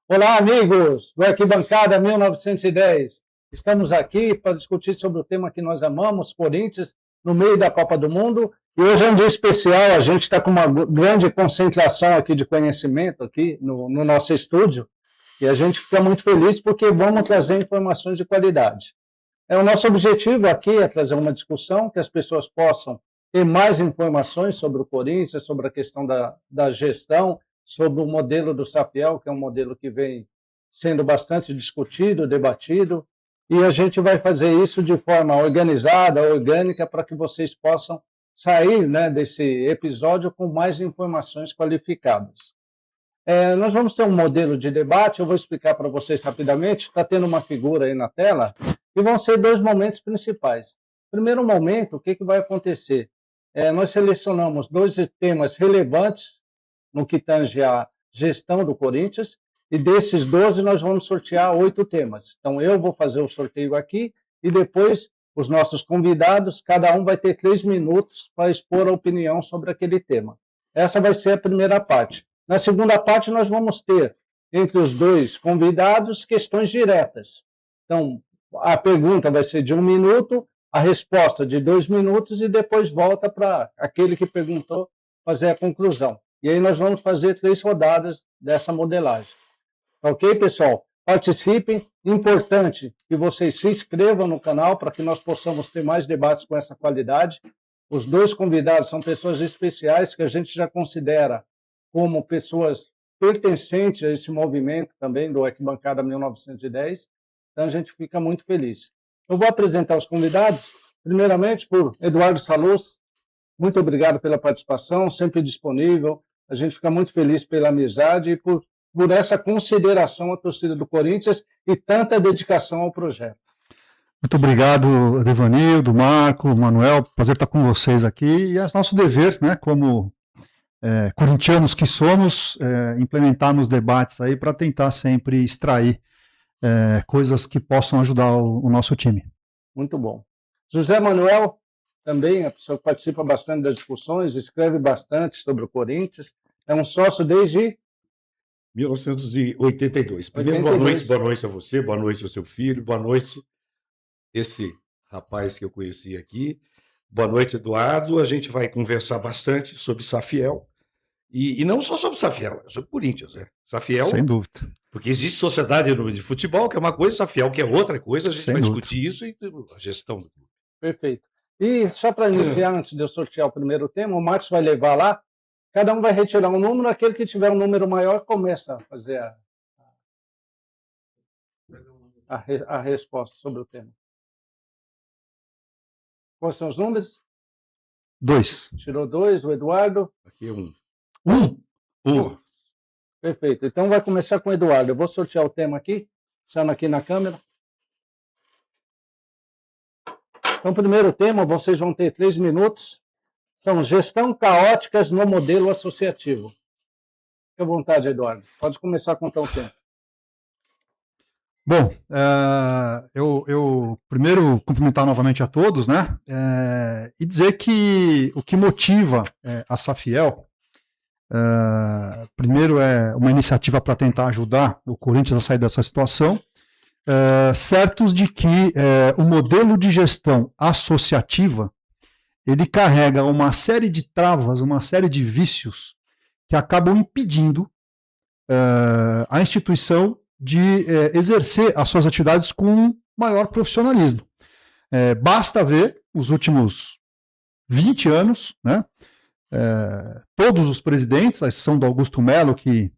Olá, amigos do Arquibancada 1910. Estamos aqui para discutir sobre o tema que nós amamos, Corinthians, no meio da Copa do Mundo. E hoje é um dia especial, a gente está com uma grande concentração aqui de conhecimento aqui no nosso estúdio. E a gente fica muito feliz porque vamos trazer informações de qualidade. O nosso objetivo aqui é trazer uma discussão que as pessoas possam ter mais informações sobre o Corinthians, sobre a questão da gestão, sobre o modelo do Safiel, que é um modelo que vem sendo bastante discutido, debatido, e a gente vai fazer isso de forma organizada, orgânica, para que vocês possam sair, né, desse episódio com mais informações qualificadas. Nós vamos ter um modelo de debate, eu vou explicar para vocês rapidamente, está tendo uma figura aí na tela, e vão ser dois momentos principais. Primeiro momento, o que vai acontecer? Nós selecionamos dois temas relevantes no que tange a gestão do Corinthians, e desses 12 nós vamos sortear 8 temas. Então, eu vou fazer o sorteio aqui, e depois os nossos convidados, cada um vai ter 3 minutos para expor a opinião sobre aquele tema. Essa vai ser a primeira parte. Na segunda parte, nós vamos ter, entre os dois convidados, questões diretas. Então, a pergunta vai ser de 1 minuto, a resposta de 2 minutos, e depois volta para aquele que perguntou fazer a conclusão. E aí nós vamos fazer 3 rodadas dessa modelagem. Ok, pessoal? Participem. Importante que vocês se inscrevam no canal para que nós possamos ter mais debates com essa qualidade. Os 2 convidados são pessoas especiais que a gente já considera como pessoas pertencentes a esse movimento também do Arquibancada 1910. Então, a gente fica muito feliz. Eu vou apresentar os convidados, primeiramente por Eduardo Salus. Muito obrigado pela participação, sempre disponível. A gente fica muito feliz pela amizade e por essa consideração à torcida do Corinthians e tanta dedicação ao projeto. Muito obrigado, Devanildo, Marco, Manuel, prazer estar com vocês aqui. E é nosso dever, né, como corintianos que somos, implementarmos debates aí para tentar sempre extrair coisas que possam ajudar o nosso time. Muito bom. José Manuel, também é a pessoa que participa bastante das discussões, escreve bastante sobre o Corinthians, é um sócio desde 1982. Primeiro, boa noite a você, boa noite ao seu filho, boa noite esse rapaz que eu conheci aqui, boa noite, Eduardo. A gente vai conversar bastante sobre Safiel, e não só sobre Safiel, é sobre Corinthians, né? Safiel, sem dúvida. Porque existe sociedade de futebol, que é uma coisa, Safiel, que é outra coisa, a gente vai discutir isso e a gestão do clube. Perfeito. E só para iniciar, antes de eu sortear o primeiro tema, o Marcos vai levar lá, cada um vai retirar um número, aquele que tiver um número maior começa a fazer a resposta sobre o tema. Quais são os números? 2. Tirou 2, o Eduardo. Aqui é 1. 1. Perfeito. Então vai começar com o Eduardo. Eu vou sortear o tema aqui, saindo aqui na câmera. Então, primeiro tema, vocês vão ter 3 minutos. São gestão caóticas no modelo associativo. Fique à vontade, Eduardo. Pode começar a contar o tempo. Bom, eu primeiro cumprimentar novamente a todos, né? E dizer que o que motiva a Safiel, primeiro é uma iniciativa para tentar ajudar o Corinthians a sair dessa situação, certos de que o modelo de gestão associativa ele carrega uma série de travas, uma série de vícios que acabam impedindo a instituição de exercer as suas atividades com maior profissionalismo. Basta ver os últimos 20 anos, né? Todos os presidentes, a exceção do Augusto Melo, que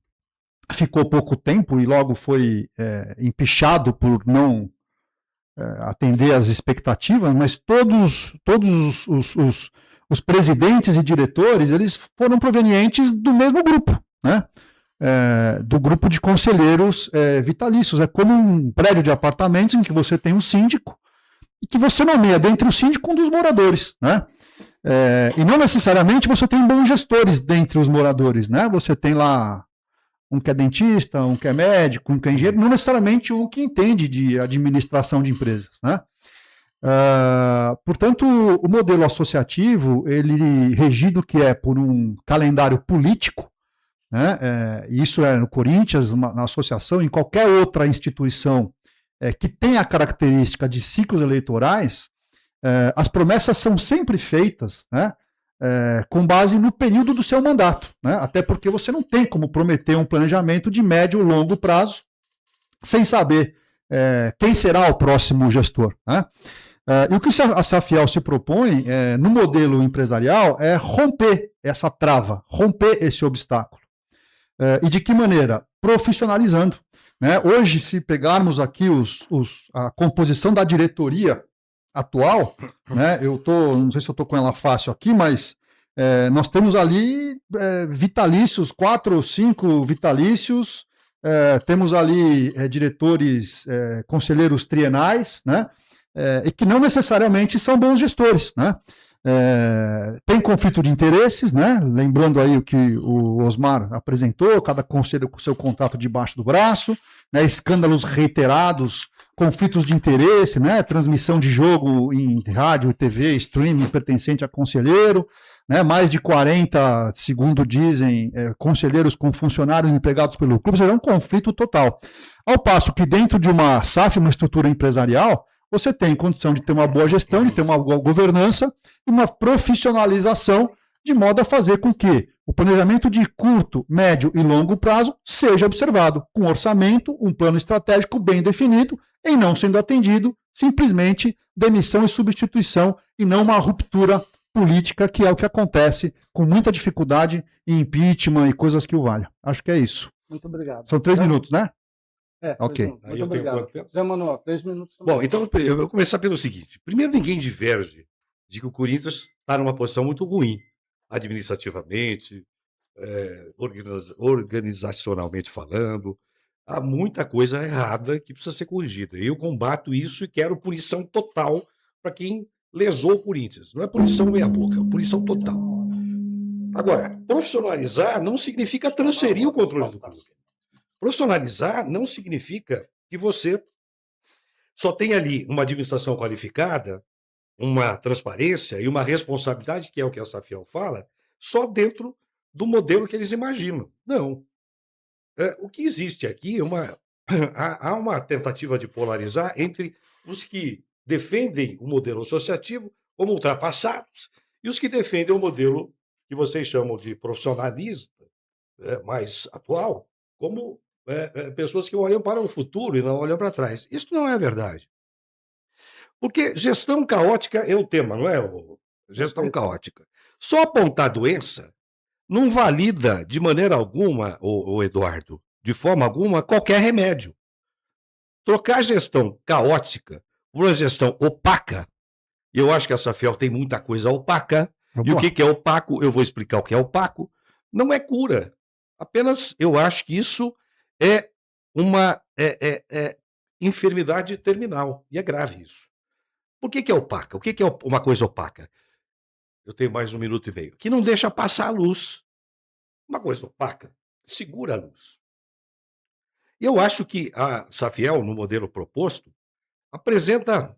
ficou pouco tempo e logo foi empichado por não atender às expectativas, mas todos os presidentes e diretores, eles foram provenientes do mesmo grupo, né? Do grupo de conselheiros vitalícios. É como um prédio de apartamentos em que você tem um síndico e que você nomeia dentre o síndico um dos moradores, né? E não necessariamente você tem bons gestores dentre os moradores, né? Você tem lá um que é dentista, um que é médico, um que é engenheiro, não necessariamente um que entende de administração de empresas, né? Portanto, o modelo associativo, ele regido que é por um calendário político, né? Isso é no Corinthians, na associação, em qualquer outra instituição que tenha a característica de ciclos eleitorais, as promessas são sempre feitas, né, com base no período do seu mandato, né? Até porque você não tem como prometer um planejamento de médio ou longo prazo sem saber quem será o próximo gestor, né? E o que a Safiel se propõe no modelo empresarial é romper essa trava, romper esse obstáculo. E de que maneira? Profissionalizando, né? Hoje, se pegarmos aqui a composição da diretoria atual, né? Não sei se eu estou com ela fácil aqui, mas nós temos ali vitalícios, 4 ou 5 vitalícios, temos ali diretores, conselheiros trienais, né? E que não necessariamente são bons gestores, né? Tem conflito de interesses, né? Lembrando aí o que o Osmar apresentou, cada conselho com seu contrato debaixo do braço, né? Escândalos reiterados, conflitos de interesse, né? Transmissão de jogo em rádio, TV, streaming pertencente a conselheiro, né? Mais de 40, segundo dizem, conselheiros com funcionários empregados pelo clube, será um conflito total. Ao passo que dentro de uma SAF, uma estrutura empresarial, você tem condição de ter uma boa gestão, de ter uma boa governança e uma profissionalização de modo a fazer com que o planejamento de curto, médio e longo prazo seja observado, com orçamento, um plano estratégico bem definido, e não sendo atendido simplesmente demissão e substituição, e não uma ruptura política, que é o que acontece com muita dificuldade em impeachment e coisas que o valham. Acho que é isso. Muito obrigado. São 3 minutos, né? Ok. Muito obrigado. Zé Manuel, 3 minutos também. Bom, então eu vou começar pelo seguinte. Primeiro, ninguém diverge de que o Corinthians está numa posição muito ruim, administrativamente, organizacionalmente falando. Há muita coisa errada que precisa ser corrigida. Eu combato isso e quero punição total para quem lesou o Corinthians. Não é punição meia-boca, é punição total. Agora, profissionalizar não significa transferir o controle do clube. Profissionalizar não significa que você só tem ali uma administração qualificada, uma transparência e uma responsabilidade, que é o que a Safiel fala, só dentro do modelo que eles imaginam. Não. O que existe aqui há uma tentativa de polarizar entre os que defendem o modelo associativo como ultrapassados e os que defendem o modelo que vocês chamam de profissionalista, mais atual, como pessoas que olham para o futuro e não olham para trás. Isso não é verdade. Porque gestão caótica é o tema, não é? Gestão caótica. Só apontar doença não valida de maneira alguma, o Eduardo, de forma alguma, qualquer remédio. Trocar gestão caótica por uma gestão opaca, e eu acho que a Safiel tem muita coisa opaca, e o que é opaco, eu vou explicar o que é opaco, não é cura. Apenas eu acho que isso é uma enfermidade terminal, e é grave isso. Por que é opaca? O que é uma coisa opaca? Eu tenho mais 1 minuto e meio. Que não deixa passar a luz. Uma coisa opaca segura a luz. E eu acho que a Safiel, no modelo proposto, apresenta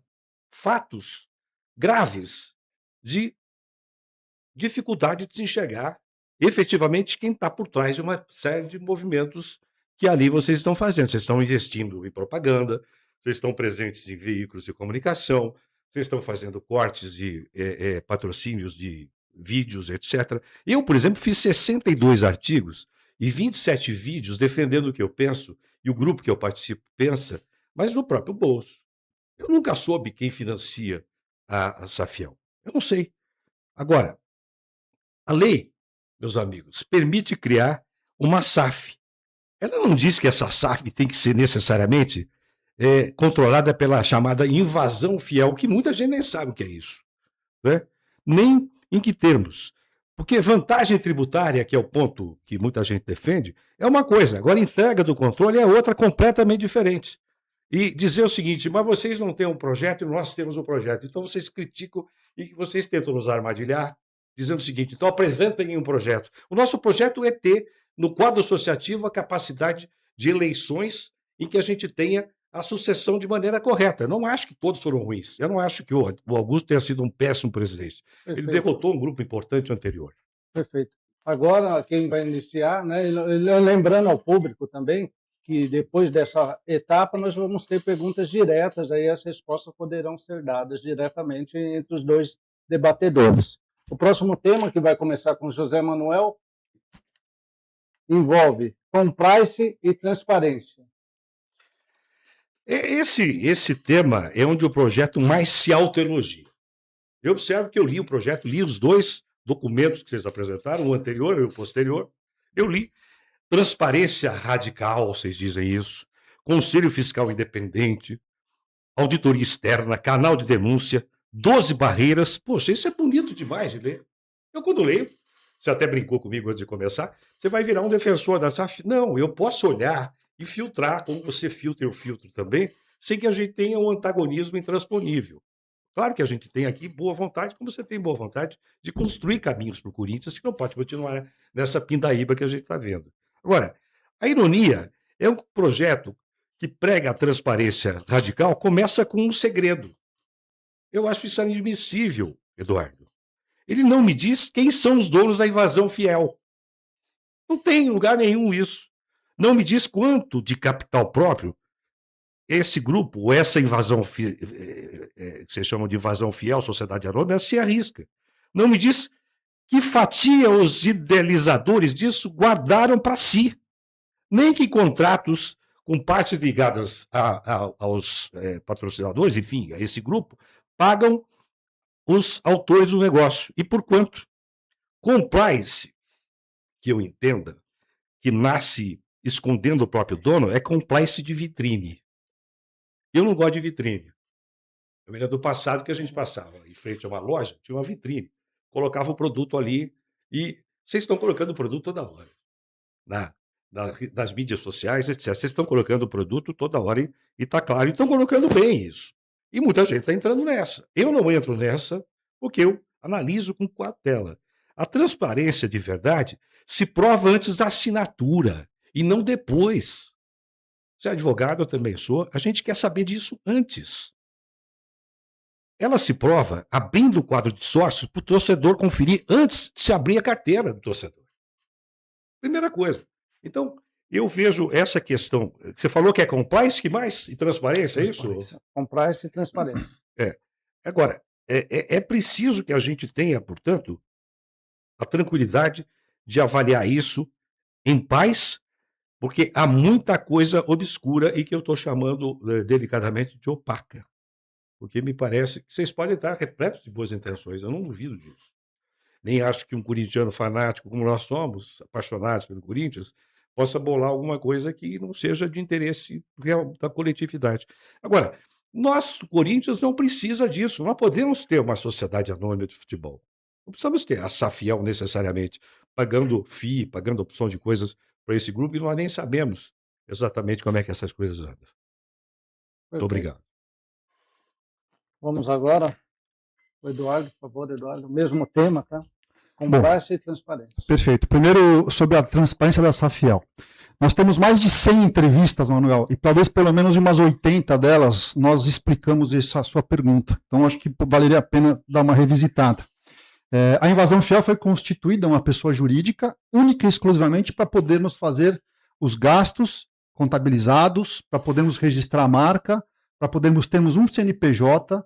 fatos graves de dificuldade de se enxergar efetivamente quem está por trás de uma série de movimentos que ali vocês estão fazendo. Vocês estão investindo em propaganda, vocês estão presentes em veículos de comunicação, vocês estão fazendo cortes e patrocínios de vídeos, etc. Eu, por exemplo, fiz 62 artigos e 27 vídeos defendendo o que eu penso e o grupo que eu participo pensa, mas no próprio bolso. Eu nunca soube quem financia a Safiel. Eu não sei. Agora, a lei, meus amigos, permite criar uma SAF. Ela não diz que essa SAF tem que ser necessariamente controlada pela chamada invasão fiel, que muita gente nem sabe o que é isso, né? Nem em que termos. Porque vantagem tributária, que é o ponto que muita gente defende, é uma coisa. Agora, entrega do controle é outra completamente diferente. E dizer o seguinte, mas vocês não têm um projeto e nós temos um projeto. Então, vocês criticam e vocês tentam nos armadilhar, dizendo o seguinte, então apresentem um projeto. O nosso projeto é ter, no quadro associativo, a capacidade de eleições em que a gente tenha a sucessão de maneira correta. Eu não acho que todos foram ruins. Eu não acho que o Augusto tenha sido um péssimo presidente. Perfeito. Ele derrotou um grupo importante anterior. Perfeito. agora quem vai iniciar, né? Lembrando ao público também que depois dessa etapa nós vamos ter perguntas diretas, aí as respostas poderão ser dadas diretamente entre os dois debatedores. O próximo tema, que vai começar com José Manuel, envolve compliance e transparência. Esse tema é onde o projeto mais se autoelogia. Eu observo que eu li o projeto, li os dois documentos que vocês apresentaram, o anterior e o posterior. Eu li transparência radical, vocês dizem isso, Conselho Fiscal Independente, auditoria externa, canal de denúncia, 12 barreiras. Poxa, isso é bonito demais de ler. Eu, quando leio, você até brincou comigo antes de começar, você vai virar um defensor da SAF. Não, eu posso olhar e filtrar, como você filtra, eu filtro também, sem que a gente tenha um antagonismo intransponível. Claro que a gente tem aqui boa vontade, como você tem boa vontade de construir caminhos para o Corinthians, que não pode continuar nessa pindaíba que a gente está vendo. Agora, a ironia é um projeto que prega a transparência radical, começa com um segredo. Eu acho isso inadmissível, Eduardo. Ele não me diz quem são os donos da invasão fiel. Não tem em lugar nenhum isso. Não me diz quanto de capital próprio esse grupo, ou essa invasão, que vocês chamam de invasão fiel, sociedade anônima, se arrisca. Não me diz que fatia os idealizadores disso guardaram para si. Nem que contratos com partes ligadas aos patrocinadores, enfim, a esse grupo, pagam os autores do negócio. E por quanto? Compliance, que eu entenda, que nasce escondendo o próprio dono, é compliance de vitrine. Eu não gosto de vitrine. Eu lembro do passado que a gente passava em frente a uma loja, tinha uma vitrine, colocava o produto ali e vocês estão colocando o produto toda hora. Nas mídias sociais, etc. Vocês estão colocando o produto toda hora e está claro, e estão colocando bem isso. E muita gente está entrando nessa. Eu não entro nessa porque eu analiso com cautela. A transparência de verdade se prova antes da assinatura e não depois. Você é advogado, eu também sou. A gente quer saber disso antes. Ela se prova abrindo o quadro de sócios para o torcedor conferir antes de se abrir a carteira do torcedor. Primeira coisa. Então, eu vejo essa questão. Você falou que é compliance, que mais? E transparência, é isso? Compliance e transparência. Agora, é preciso que a gente tenha, portanto, a tranquilidade de avaliar isso em paz, porque há muita coisa obscura e que eu estou chamando delicadamente de opaca. Porque me parece que vocês podem estar repletos de boas intenções, eu não duvido disso. Nem acho que um corintiano fanático, como nós somos, apaixonados pelo Corinthians, possa bolar alguma coisa que não seja de interesse real da coletividade. Agora, nosso Corinthians não precisa disso. Nós podemos ter uma sociedade anônima de futebol. Não precisamos ter a SAFiel necessariamente, pagando FII, pagando opção de coisas para esse grupo, e nós nem sabemos exatamente como é que essas coisas andam. Muito obrigado. Vamos agora, o Eduardo, por favor, Eduardo. Mesmo tema, tá? Compliance e transparência. Perfeito. Primeiro, sobre a transparência da SAFiel. Nós temos mais de 100 entrevistas, Manuel, e talvez pelo menos umas 80 delas nós explicamos essa sua pergunta. Então, acho que valeria a pena dar uma revisitada. A invasão fiel foi constituída uma pessoa jurídica única e exclusivamente para podermos fazer os gastos contabilizados, para podermos registrar a marca, para podermos termos um CNPJ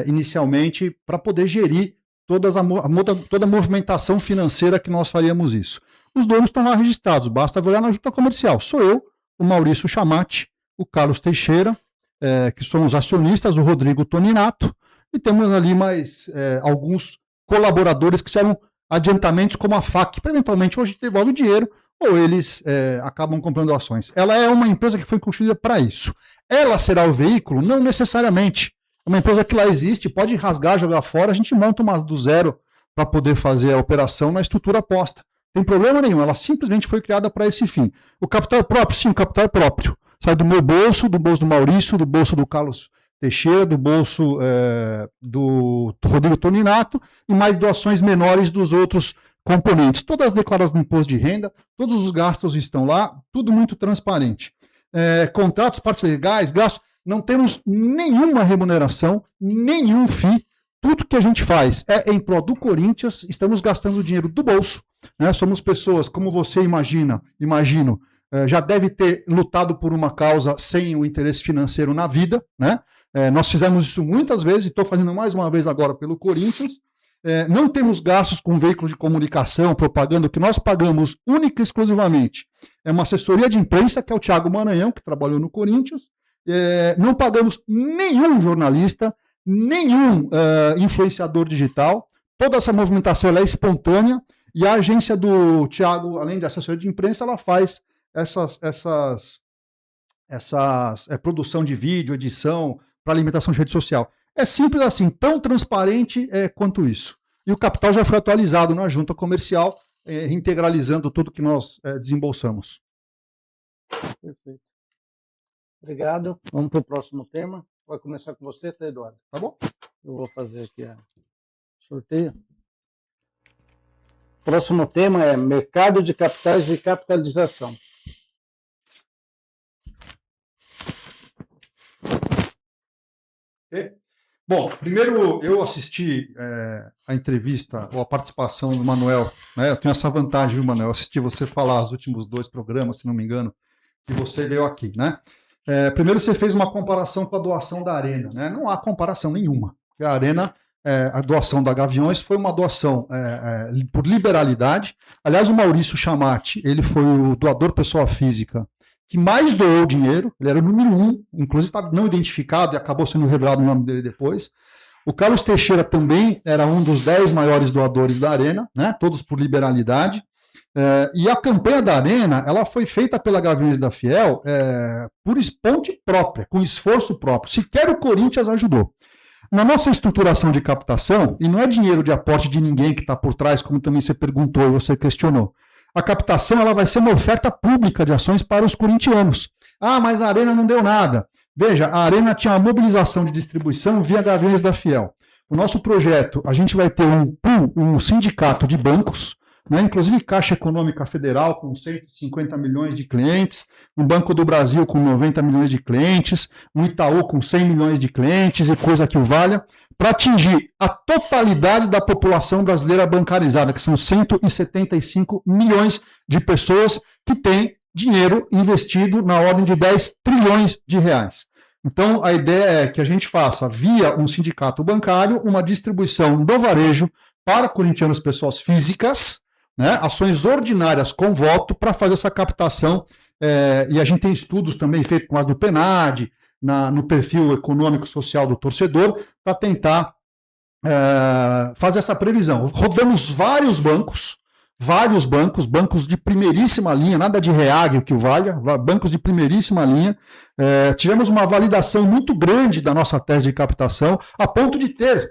inicialmente, para poder gerir toda a movimentação financeira que nós faríamos isso. Os donos estão lá registrados, basta olhar na junta comercial. Sou eu, o Maurício Chamati, o Carlos Teixeira, que somos acionistas, o Rodrigo Toninato, e temos ali mais alguns colaboradores que serão adiantamentos como a FAC, para eventualmente hoje devolve o dinheiro, ou eles acabam comprando ações. Ela é uma empresa que foi construída para isso. Ela será o veículo? Não necessariamente. É uma empresa que lá existe, pode rasgar, jogar fora, a gente monta umas do zero para poder fazer a operação na estrutura posta. Não tem problema nenhum, ela simplesmente foi criada para esse fim. O capital próprio, sim, o capital é próprio. Sai do meu bolso, do bolso do Maurício, do bolso do Carlos Teixeira, do bolso do Rodrigo Toninato e mais doações menores dos outros componentes. Todas as declarações do imposto de renda, todos os gastos estão lá, tudo muito transparente. Contratos, partes legais, gastos, não temos nenhuma remuneração, nenhum FII tudo que a gente faz é em prol do Corinthians, estamos gastando dinheiro do bolso, né? Somos pessoas, como você imagino, já deve ter lutado por uma causa sem o interesse financeiro na vida, né? Nós fizemos isso muitas vezes, e estou fazendo mais uma vez agora pelo Corinthians. Não temos gastos com veículos de comunicação, propaganda, o que nós pagamos única e exclusivamente é uma assessoria de imprensa, que é o Thiago Maranhão, que trabalhou no Corinthians. Não pagamos nenhum jornalista, nenhum influenciador digital. Toda essa movimentação ela é espontânea, e a agência do Thiago, além de assessoria de imprensa, ela faz produção de vídeo, edição, para alimentação de rede social. É simples assim, tão transparente quanto isso. E o capital já foi atualizado na junta comercial, integralizando tudo que nós desembolsamos. Perfeito. Obrigado. Vamos para o próximo tema. Vai começar com você, tá, Eduardo? Tá bom? Eu vou fazer aqui o sorteio. Próximo tema é mercado de capitais e capitalização. Bom, primeiro eu assisti a entrevista ou a participação do Manuel, né? Eu tenho essa vantagem, viu, Manuel? Eu assisti você falar os últimos 2 programas, se não me engano, e você veio aqui, né? Primeiro você fez uma comparação com a doação da Arena, né? Não há comparação nenhuma, porque a Arena, a doação da Gaviões foi uma doação por liberalidade. Aliás, o Maurício Chamati, ele foi o doador pessoa física que mais doou dinheiro, ele era o número 1, inclusive está não identificado e acabou sendo revelado o nome dele depois. O Carlos Teixeira também era um dos 10 maiores doadores da Arena, né, todos por liberalidade. E a campanha da Arena, ela foi feita pela Gaviões da Fiel por ponte própria, com esforço próprio. Sequer o Corinthians ajudou. Na nossa estruturação de captação, e não é dinheiro de aporte de ninguém que está por trás, como também você perguntou e você questionou, a captação ela vai ser uma oferta pública de ações para os corintianos. Ah, mas a Arena não deu nada. Veja, a Arena tinha uma mobilização de distribuição via Gaviões da Fiel. O nosso projeto, a gente vai ter um sindicato de bancos, né, inclusive Caixa Econômica Federal com 150 milhões de clientes, um Banco do Brasil com 90 milhões de clientes, um Itaú com 100 milhões de clientes e coisa que o valha, para atingir a totalidade da população brasileira bancarizada, que são 175 milhões de pessoas que têm dinheiro investido na ordem de 10 trilhões de reais. Então, a ideia é que a gente faça, via um sindicato bancário, uma distribuição do varejo para corintianos, pessoas físicas, né, ações ordinárias com voto para fazer essa captação. E a gente tem estudos também feitos com a do PNAD, no perfil econômico social do torcedor, para tentar fazer essa previsão. Rodamos vários bancos de primeiríssima linha, nada de reagro que o valha, bancos de primeiríssima linha. Tivemos uma validação muito grande da nossa tese de captação, a ponto de ter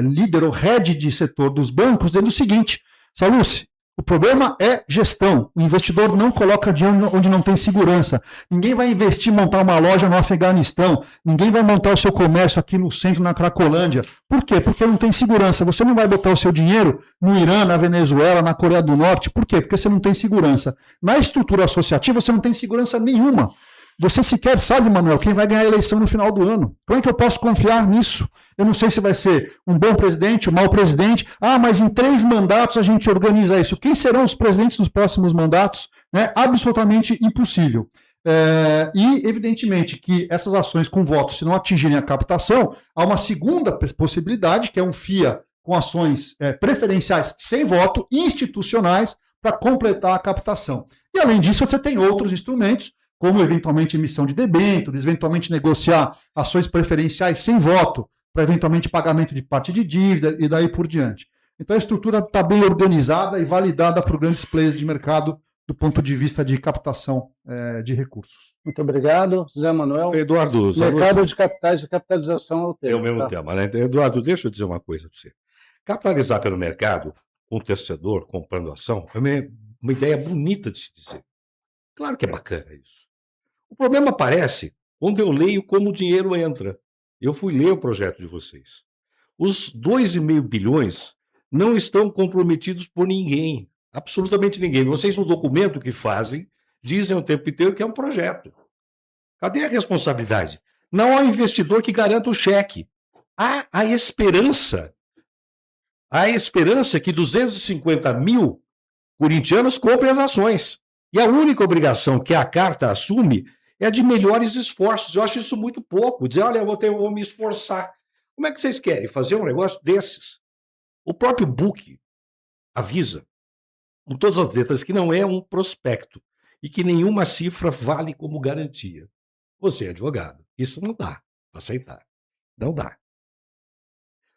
líder ou head de setor dos bancos dizendo o seguinte: Sallucci, o problema é gestão. O investidor não coloca dinheiro onde não tem segurança. Ninguém vai investir em montar uma loja no Afeganistão. Ninguém vai montar o seu comércio aqui no centro, na Cracolândia. Por quê? Porque não tem segurança. Você não vai botar o seu dinheiro no Irã, na Venezuela, na Coreia do Norte. Por quê? Porque você não tem segurança. Na estrutura associativa, você não tem segurança nenhuma. Você sequer sabe, Manuel, quem vai ganhar a eleição no final do ano. Como é que eu posso confiar nisso? Eu não sei se vai ser um bom presidente, um mau presidente. Ah, mas em 3 mandatos a gente organiza isso. Quem serão os presidentes dos próximos mandatos? Absolutamente impossível. E, evidentemente, que essas ações com votos, se não atingirem a captação, há uma segunda possibilidade, que é um FIA com ações preferenciais sem voto, institucionais, para completar a captação. E, além disso, você tem outros instrumentos, como eventualmente emissão de debêntures, eventualmente negociar ações preferenciais sem voto, para eventualmente pagamento de parte de dívida e daí por diante. Então a estrutura está bem organizada e validada por grandes players de mercado do ponto de vista de captação de recursos. Muito obrigado, Zé Manuel. Eduardo, mercado de capitais e capitalização é o tema. É o mesmo tema, né? Eduardo, deixa eu dizer uma coisa para você. Capitalizar pelo mercado, um torcedor comprando ação, é uma ideia bonita de se dizer. Claro que é bacana isso. O problema aparece quando eu leio como o dinheiro entra. Eu fui ler o projeto de vocês. Os 2,5 bilhões não estão comprometidos por ninguém, absolutamente ninguém. Vocês, no documento que fazem, dizem o tempo inteiro que é um projeto. Cadê a responsabilidade? Não há investidor que garanta o cheque. há a esperança que 250 mil corintianos comprem as ações. E a única obrigação que a carta assume é a de melhores esforços. Eu acho isso muito pouco. Dizer, olha, eu vou me esforçar. Como é que vocês querem fazer um negócio desses? O próprio book avisa, com todas as letras, que não é um prospecto e que nenhuma cifra vale como garantia. Você é advogado. Isso não dá para aceitar. Não dá.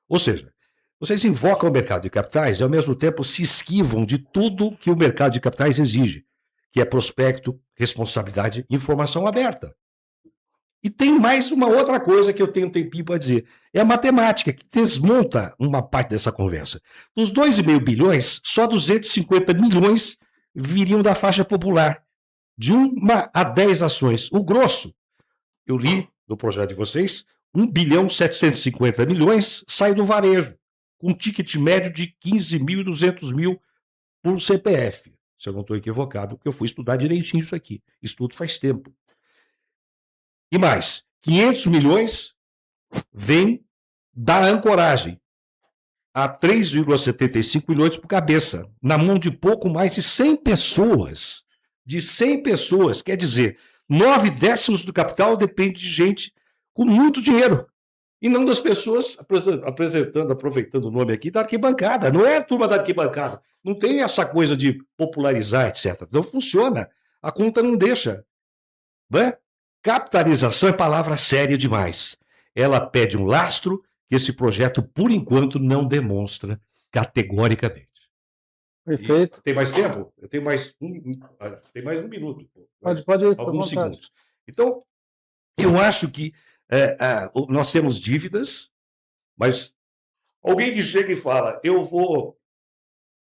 Ou seja, vocês invocam o mercado de capitais e, ao mesmo tempo, se esquivam de tudo que o mercado de capitais exige, que é prospecto, responsabilidade, informação aberta. E tem mais uma outra coisa que eu tenho um tempinho para dizer. É a matemática, que desmonta uma parte dessa conversa. Dos 2,5 bilhões, só 250 milhões viriam da faixa popular, de 1 a 10 ações. O grosso, eu li no projeto de vocês, 1,750 bilhão sai do varejo, com um ticket médio de 15.200 mil por CPF. Se eu não estou equivocado, porque eu fui estudar direitinho isso aqui. Estudo faz tempo. E mais, 500 milhões vem da ancoragem, a 3,75 milhões por cabeça, na mão de pouco mais de 100 pessoas. De 100 pessoas, quer dizer, 9/10 do capital depende de gente com muito dinheiro. E não das pessoas aproveitando o nome aqui, da arquibancada. Não é a turma da arquibancada. Não tem essa coisa de popularizar, etc. Não funciona. A conta não deixa. Não é? Capitalização é palavra séria demais. Ela pede um lastro que esse projeto, por enquanto, não demonstra categoricamente. Perfeito. E tem mais tempo? Eu tenho mais um minuto. Pode ir, alguns segundos. Então, eu acho que nós temos dívidas, mas alguém que chega e fala, eu vou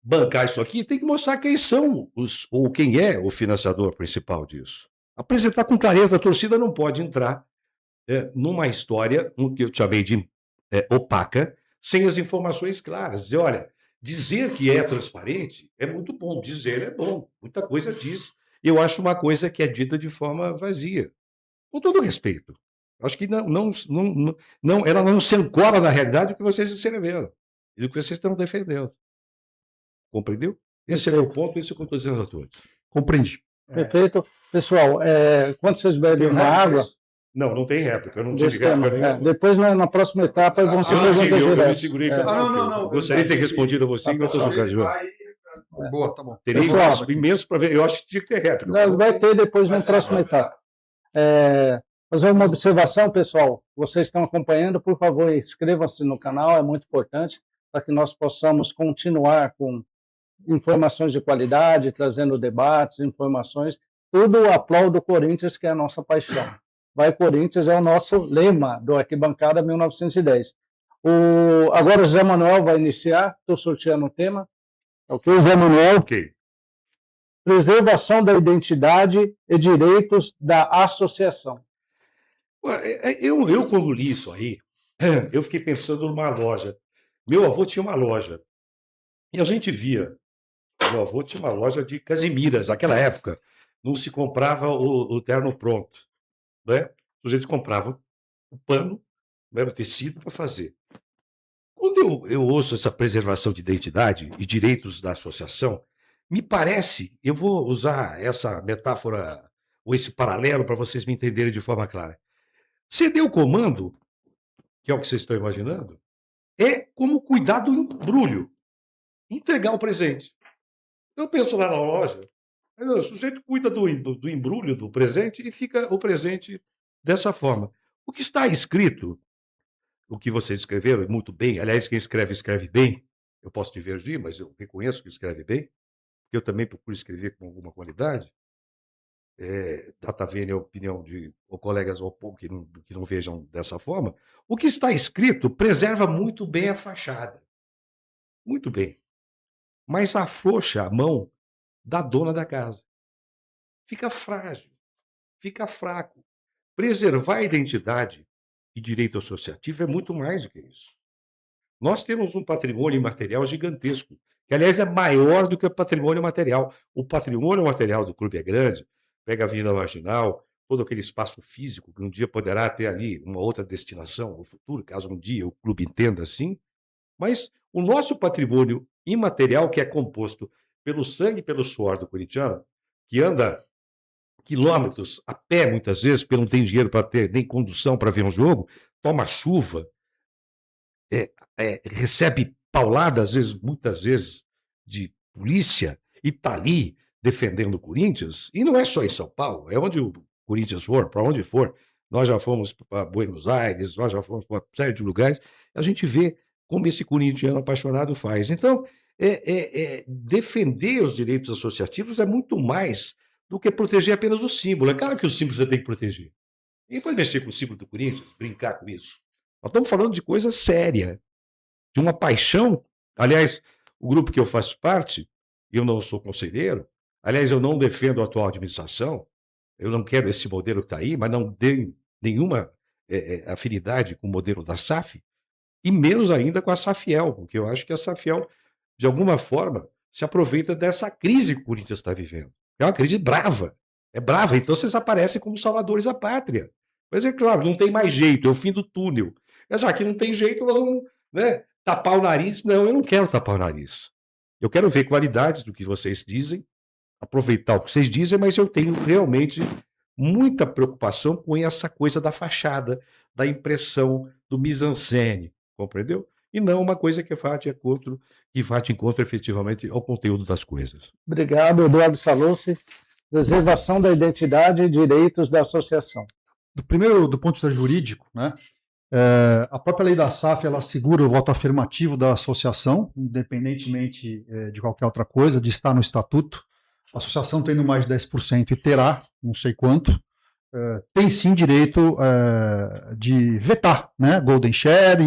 bancar isso aqui, tem que mostrar quem são ou quem é o financiador principal disso. Apresentar com clareza, a torcida não pode entrar numa história, que eu chamei de opaca, sem as informações claras. Dizer, olha, dizer que é transparente é muito bom, dizer é bom, muita coisa diz. Eu acho uma coisa que é dita de forma vazia. Com todo respeito. Acho que ela não se ancora na realidade do que vocês escreveram e do que vocês estão defendendo. Compreendeu? Esse é o ponto, esse é o que eu estou dizendo a todos. Compreendi. Perfeito. Pessoal, quando vocês bebem uma água... Não tem réplica. Eu não tive réplica. Depois, na próxima etapa, vão ser perguntas diretas. Eu me segurei. Não. Gostaria de ter respondido a você em outras ocasiões. Boa, tá bom. Teria imenso para ver. Eu acho que tinha que ter réplica. Vai ter depois na próxima etapa. Fazer uma observação, pessoal. Vocês estão acompanhando, por favor, inscrevam-se no canal, é muito importante, para que nós possamos continuar com informações de qualidade, trazendo debates, informações, tudo aplaudo o Corinthians, que é a nossa paixão. Vai Corinthians é o nosso lema do Arquibancada 1910. Agora o Zé Manuel vai iniciar, estou sorteando o tema. Ok, Zé Manuel? Ok. Preservação da identidade e direitos da associação. Eu quando li isso aí, eu fiquei pensando numa loja. Meu avô tinha uma loja. E a gente via, meu avô tinha uma loja de casimiras. Naquela época, não se comprava o terno pronto. Né? O sujeito comprava o pano, né, o tecido para fazer. Quando eu ouço essa preservação de identidade e direitos da associação, me parece, eu vou usar essa metáfora ou esse paralelo para vocês me entenderem de forma clara. Ceder o comando, que é o que vocês estão imaginando, é como cuidar do embrulho, entregar o presente. Eu penso lá na loja, o sujeito cuida do embrulho do presente e fica o presente dessa forma. O que está escrito, o que vocês escreveram muito bem, aliás, quem escreve, escreve bem, eu posso divergir, mas eu reconheço que escreve bem, eu também procuro escrever com alguma qualidade. Data vênia a opinião de colegas que não vejam dessa forma. O que está escrito preserva muito bem a fachada. Muito bem. Mas afrouxa a mão da dona da casa. Fica frágil, fica fraco. Preservar a identidade e direito associativo é muito mais do que isso. Nós temos um patrimônio imaterial gigantesco, que, aliás, é maior do que o patrimônio material. O patrimônio material do clube é grande, pega a Avenida Marginal, todo aquele espaço físico que um dia poderá ter ali uma outra destinação no futuro, caso um dia o clube entenda assim, mas o nosso patrimônio imaterial, que é composto pelo sangue e pelo suor do corintiano, que anda quilômetros a pé muitas vezes, porque não tem dinheiro para ter nem condução para ver um jogo, toma chuva, recebe paulada, às vezes, muitas vezes, de polícia, e está ali defendendo o Corinthians, e não é só em São Paulo, é onde o Corinthians for, para onde for. Nós já fomos para Buenos Aires, nós já fomos para uma série de lugares, a gente vê como esse corintiano apaixonado faz. Então, defender os direitos associativos é muito mais do que proteger apenas o símbolo. É claro que o símbolo você tem que proteger. Ninguém pode mexer com o símbolo do Corinthians, brincar com isso. Nós estamos falando de coisa séria, de uma paixão. Aliás, o grupo que eu faço parte, eu não sou conselheiro, aliás, eu não defendo a atual administração, eu não quero esse modelo que está aí, mas não tenho nenhuma afinidade com o modelo da SAF, e menos ainda com a Safiel, porque eu acho que a Safiel, de alguma forma, se aproveita dessa crise que o Corinthians está vivendo. É uma crise brava, é brava, então vocês aparecem como salvadores da pátria. Mas é claro, não tem mais jeito, é o fim do túnel. Já que não tem jeito, nós vamos tapar o nariz. Não, eu não quero tapar o nariz. Eu quero ver qualidades do que vocês dizem, aproveitar o que vocês dizem, mas eu tenho realmente muita preocupação com essa coisa da fachada, da impressão, do mise-en-scène, compreendeu? E não uma coisa que vá de encontro efetivamente ao conteúdo das coisas. Obrigado, Eduardo Sallusti. Preservação da identidade e direitos da associação. Primeiro, do ponto de vista jurídico, né? A própria lei da SAF, ela assegura o voto afirmativo da associação, independentemente de qualquer outra coisa, de estar no estatuto. A associação tendo mais de 10% e terá, não sei quanto, tem sim direito de vetar, né, Golden Share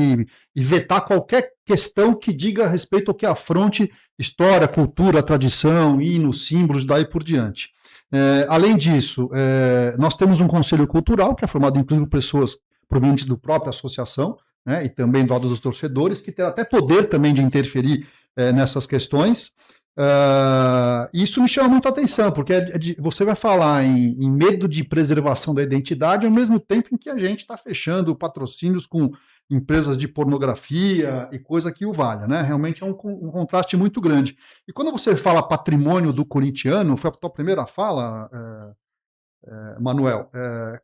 e vetar qualquer questão que diga a respeito ao que afronte história, cultura, tradição, hinos, símbolos, daí por diante. Além disso, nós temos um conselho cultural, que é formado inclusive por pessoas provenientes da própria associação, né, e também do lado dos torcedores, que tem até poder também de interferir nessas questões. Isso me chama muito a atenção, porque você vai falar em medo de preservação da identidade ao mesmo tempo em que a gente está fechando patrocínios com empresas de pornografia e coisa que o valha, né? Realmente é um contraste muito grande. E quando você fala patrimônio do corintiano, foi a tua primeira fala, Manuel,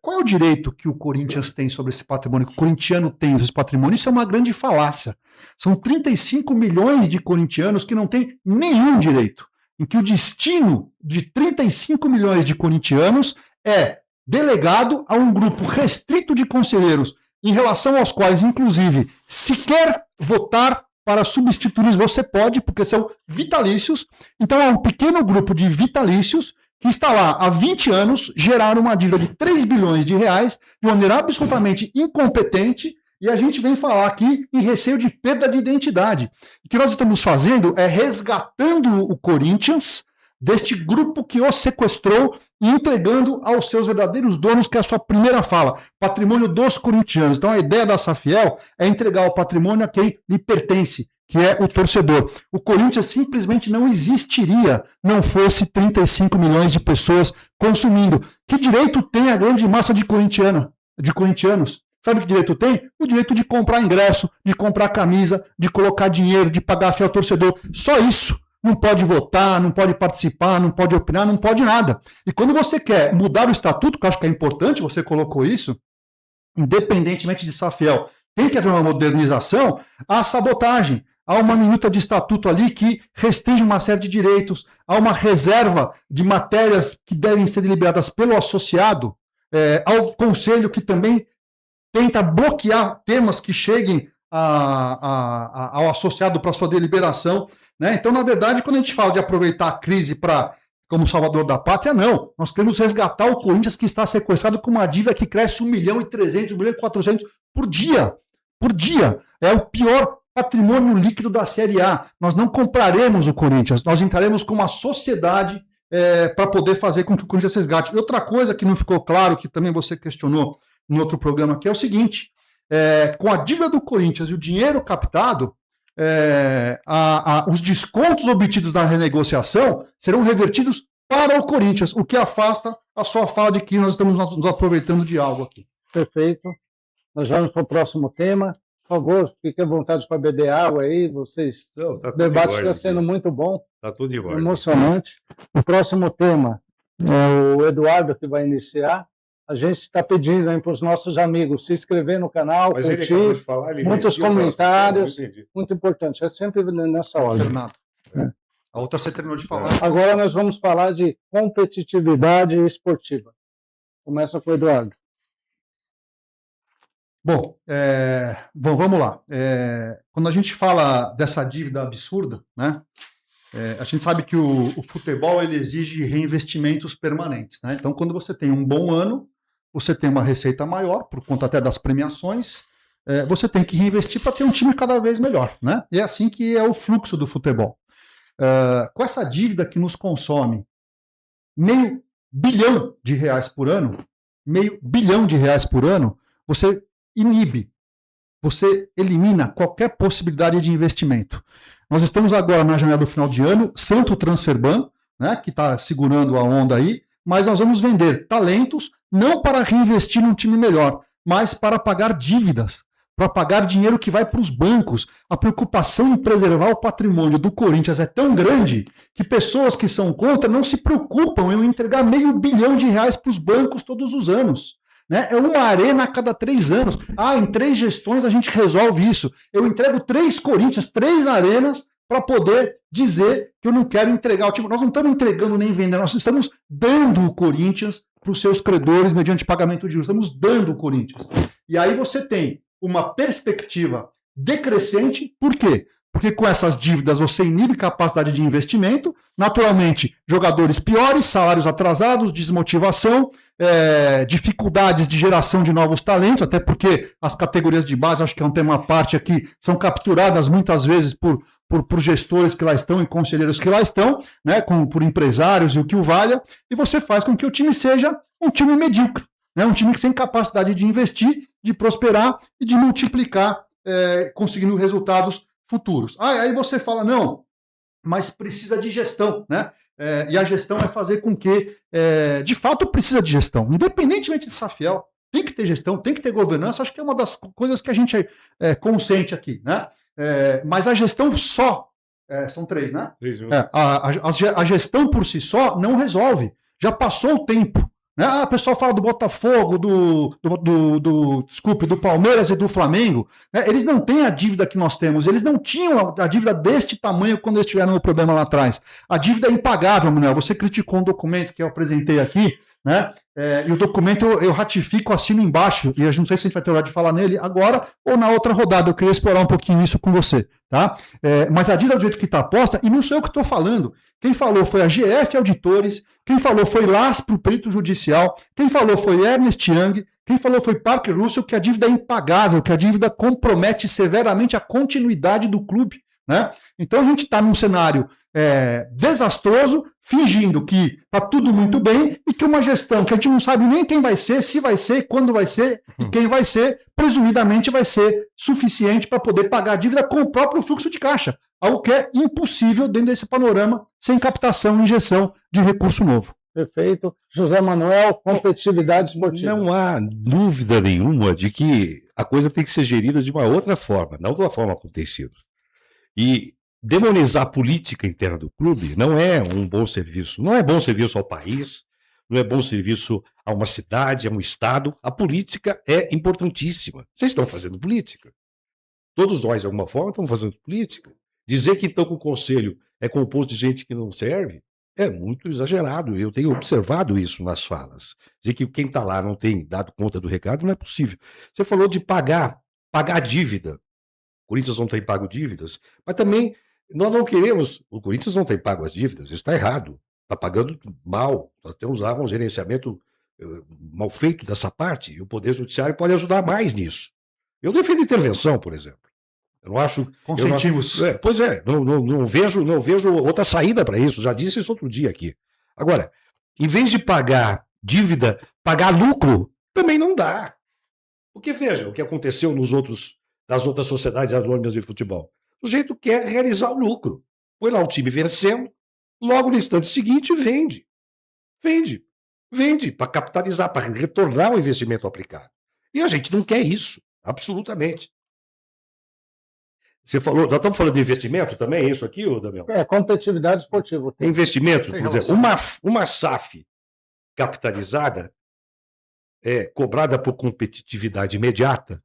qual é o direito que o Corinthians tem sobre esse patrimônio, que o corintiano tem sobre esse patrimônio? Isso é uma grande falácia. São 35 milhões de corintianos que não têm nenhum direito, em que o destino de 35 milhões de corintianos é delegado a um grupo restrito de conselheiros, em relação aos quais, inclusive, se quer votar para substituir, você pode, porque são vitalícios. Então é um pequeno grupo de vitalícios que está lá há 20 anos, geraram uma dívida de 3 bilhões de reais, de maneira absolutamente incompetente, e a gente vem falar aqui em receio de perda de identidade. O que nós estamos fazendo é resgatando o Corinthians deste grupo que o sequestrou e entregando aos seus verdadeiros donos, que é a sua primeira fala, patrimônio dos corintianos. Então a ideia da Safiel é entregar o patrimônio a quem lhe pertence, que é o torcedor. O Corinthians simplesmente não existiria, não fosse 35 milhões de pessoas consumindo. Que direito tem a grande massa de corintianos? Sabe que direito tem? O direito de comprar ingresso, de comprar camisa, de colocar dinheiro, de pagar fiel ao torcedor. Só isso. Não pode votar, não pode participar, não pode opinar, não pode nada. E quando você quer mudar o estatuto, que eu acho que é importante, você colocou isso, independentemente de Safiel, tem que haver uma modernização, há sabotagem. Há uma minuta de estatuto ali que restringe uma série de direitos, há uma reserva de matérias que devem ser deliberadas pelo associado, ao conselho que também tenta bloquear temas que cheguem ao associado para sua deliberação. Né? Então, na verdade, quando a gente fala de aproveitar a crise como salvador da pátria, não. Nós queremos resgatar o Corinthians, que está sequestrado com uma dívida que cresce 1.300.000, 1.400.000 por dia. Por dia. É o pior patrimônio líquido da Série A. Nós não compraremos o Corinthians, nós entraremos com uma sociedade para poder fazer com que o Corinthians resgate. E outra coisa que não ficou claro, que também você questionou no outro programa aqui, é o seguinte, com a dívida do Corinthians e o dinheiro captado, os descontos obtidos na renegociação serão revertidos para o Corinthians, o que afasta a sua fala de que nós estamos nos aproveitando de algo aqui. Perfeito. Nós vamos para o próximo tema. Por favor, fique à vontade para beber água aí. Vocês, Não, o debate está sendo muito bom, Está tudo em ordem. emocionante. O próximo tema é o Eduardo que vai iniciar. A gente está pedindo para os nossos amigos se inscrever no canal, Mas ele acabou de curtir, falar, ele muitos investiu o próximo tema, comentários. eu entendi. Muito importante. É sempre nessa ordem. Fernando. A outra você terminou de falar. Agora nós vamos falar de competitividade esportiva. Começa com o Eduardo. Bom, vamos lá. Quando a gente fala dessa dívida absurda, né, a gente sabe que o futebol ele exige reinvestimentos permanentes. Né? Então, quando você tem um bom ano, você tem uma receita maior, por conta até das premiações, você tem que reinvestir para ter um time cada vez melhor. Né? E é assim que é o fluxo do futebol. Com essa dívida que nos consome R$500 bilhão por ano, R$500 bilhão por ano, você inibe, você elimina qualquer possibilidade de investimento. Nós estamos agora na janela do final de ano, santo transferban, né, que está segurando a onda aí, mas nós vamos vender talentos não para reinvestir num time melhor, mas para pagar dívidas, para pagar dinheiro que vai para os bancos. A preocupação em preservar o patrimônio do Corinthians é tão grande que pessoas que são contra não se preocupam em entregar R$500 bilhão para os bancos todos os anos. Né? É uma arena a cada 3 anos. Em 3 gestões a gente resolve isso. Eu entrego 3 Corinthians, 3 arenas, para poder dizer que eu não quero entregar o time. Nós não estamos entregando nem vendendo, nós estamos dando o Corinthians para os seus credores mediante pagamento de juros. Estamos dando o Corinthians. E aí você tem uma perspectiva decrescente. Por quê? Porque com essas dívidas você inibe capacidade de investimento, naturalmente jogadores piores, salários atrasados, desmotivação, dificuldades de geração de novos talentos, até porque as categorias de base, acho que é um tema à parte aqui, são capturadas muitas vezes por gestores que lá estão e conselheiros que lá estão, né, por empresários e o que o valha, e você faz com que o time seja um time medíocre, né, um time sem capacidade de investir, de prosperar e de multiplicar, conseguindo resultados futuros. Aí você fala, não, mas precisa de gestão, né? E a gestão é fazer com que, de fato, precisa de gestão. Independentemente de Safiel, tem que ter gestão, tem que ter governança, acho que é uma das coisas que a gente consente aqui, né? Mas a gestão só, são 3, né? 3 a gestão por si só não resolve. Já passou o tempo. Né? O pessoal fala do Botafogo, do Palmeiras e do Flamengo. Né? Eles não têm a dívida que nós temos. Eles não tinham a dívida deste tamanho quando eles tiveram o problema lá atrás. A dívida é impagável, Manuel. Você criticou um documento que eu apresentei aqui, né? E o documento eu ratifico, assino embaixo, e eu não sei se a gente vai ter hora de falar nele agora ou na outra rodada. Eu queria explorar um pouquinho isso com você. Tá? Mas a dívida do jeito que está posta, e não sou eu que estou falando. Quem falou foi a GF Auditores, quem falou foi LASPRO, perito judicial, quem falou foi Ernest Young, quem falou foi Parker Russell, que a dívida é impagável, que a dívida compromete severamente a continuidade do clube. Né? Então a gente está num cenário desastroso, fingindo que está tudo muito bem e que uma gestão que a gente não sabe nem quem vai ser, se vai ser, quando vai ser e quem vai ser, presumidamente vai ser suficiente para poder pagar a dívida com o próprio fluxo de caixa, algo que é impossível dentro desse panorama sem captação e injeção de recurso novo. Perfeito. José Manuel, competitividade esportiva. Não há dúvida nenhuma de que a coisa tem que ser gerida de uma outra forma, não da forma como tem sido. E demonizar a política interna do clube não é um bom serviço. Não é bom serviço ao país, não é bom serviço a uma cidade, a um estado. A política é importantíssima. Vocês estão fazendo política. Todos nós, de alguma forma, estamos fazendo política. Dizer que então que o conselho é composto de gente que não serve é muito exagerado. Eu tenho observado isso nas falas. Dizer que quem está lá não tem dado conta do recado não é possível. Você falou de pagar dívida. O Corinthians não tem pago dívidas, mas também nós não queremos. O Corinthians não tem pago as dívidas, isso está errado. Está pagando mal. Nós temos lá um gerenciamento mal feito dessa parte, e o Poder Judiciário pode ajudar mais nisso. Eu defendo intervenção, por exemplo. Eu não acho. Consentimos. Pois é, não vejo outra saída para isso. Já disse isso outro dia aqui. Agora, em vez de pagar dívida, pagar lucro, também não dá. Porque veja o que aconteceu das outras sociedades anônimas de futebol. O sujeito quer realizar o lucro. Põe lá o time vencendo, logo no instante seguinte vende. Vende para capitalizar, para retornar o investimento aplicado. E a gente não quer isso, absolutamente. Você falou, nós estamos falando de investimento também, é isso aqui, Damião? Competitividade esportiva. Investimento, por exemplo, uma SAF capitalizada, cobrada por competitividade imediata,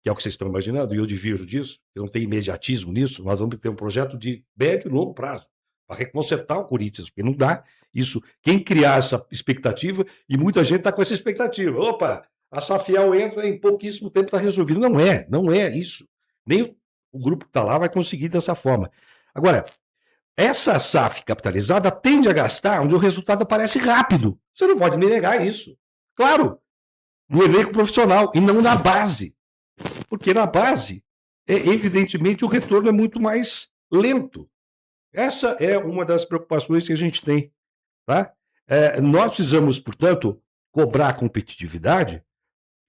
que é o que vocês estão imaginando, e eu divirjo disso, eu não tenho imediatismo nisso, nós vamos ter um projeto de médio e longo prazo, para reconsertar o Corinthians, porque não dá isso. Quem criar essa expectativa, e muita gente está com essa expectativa, opa, a Safiel entra em pouquíssimo tempo está resolvido. Não é isso. Nem o grupo que está lá vai conseguir dessa forma. Agora, essa SAF capitalizada tende a gastar onde o resultado aparece rápido. Você não pode me negar isso. Claro, no elenco profissional e não na base. Porque na base, evidentemente, o retorno é muito mais lento. Essa é uma das preocupações que a gente tem. Tá? Nós precisamos, portanto, cobrar a competitividade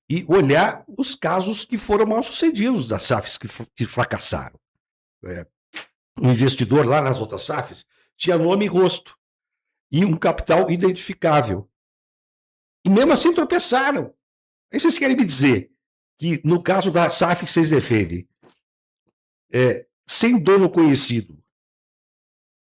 e olhar os casos que foram mal sucedidos das SAFs que fracassaram. Um investidor lá nas outras SAFs tinha nome e rosto e um capital identificável. E mesmo assim tropeçaram. Aí vocês querem me dizer que no caso da SAF que vocês defendem, sem dono conhecido,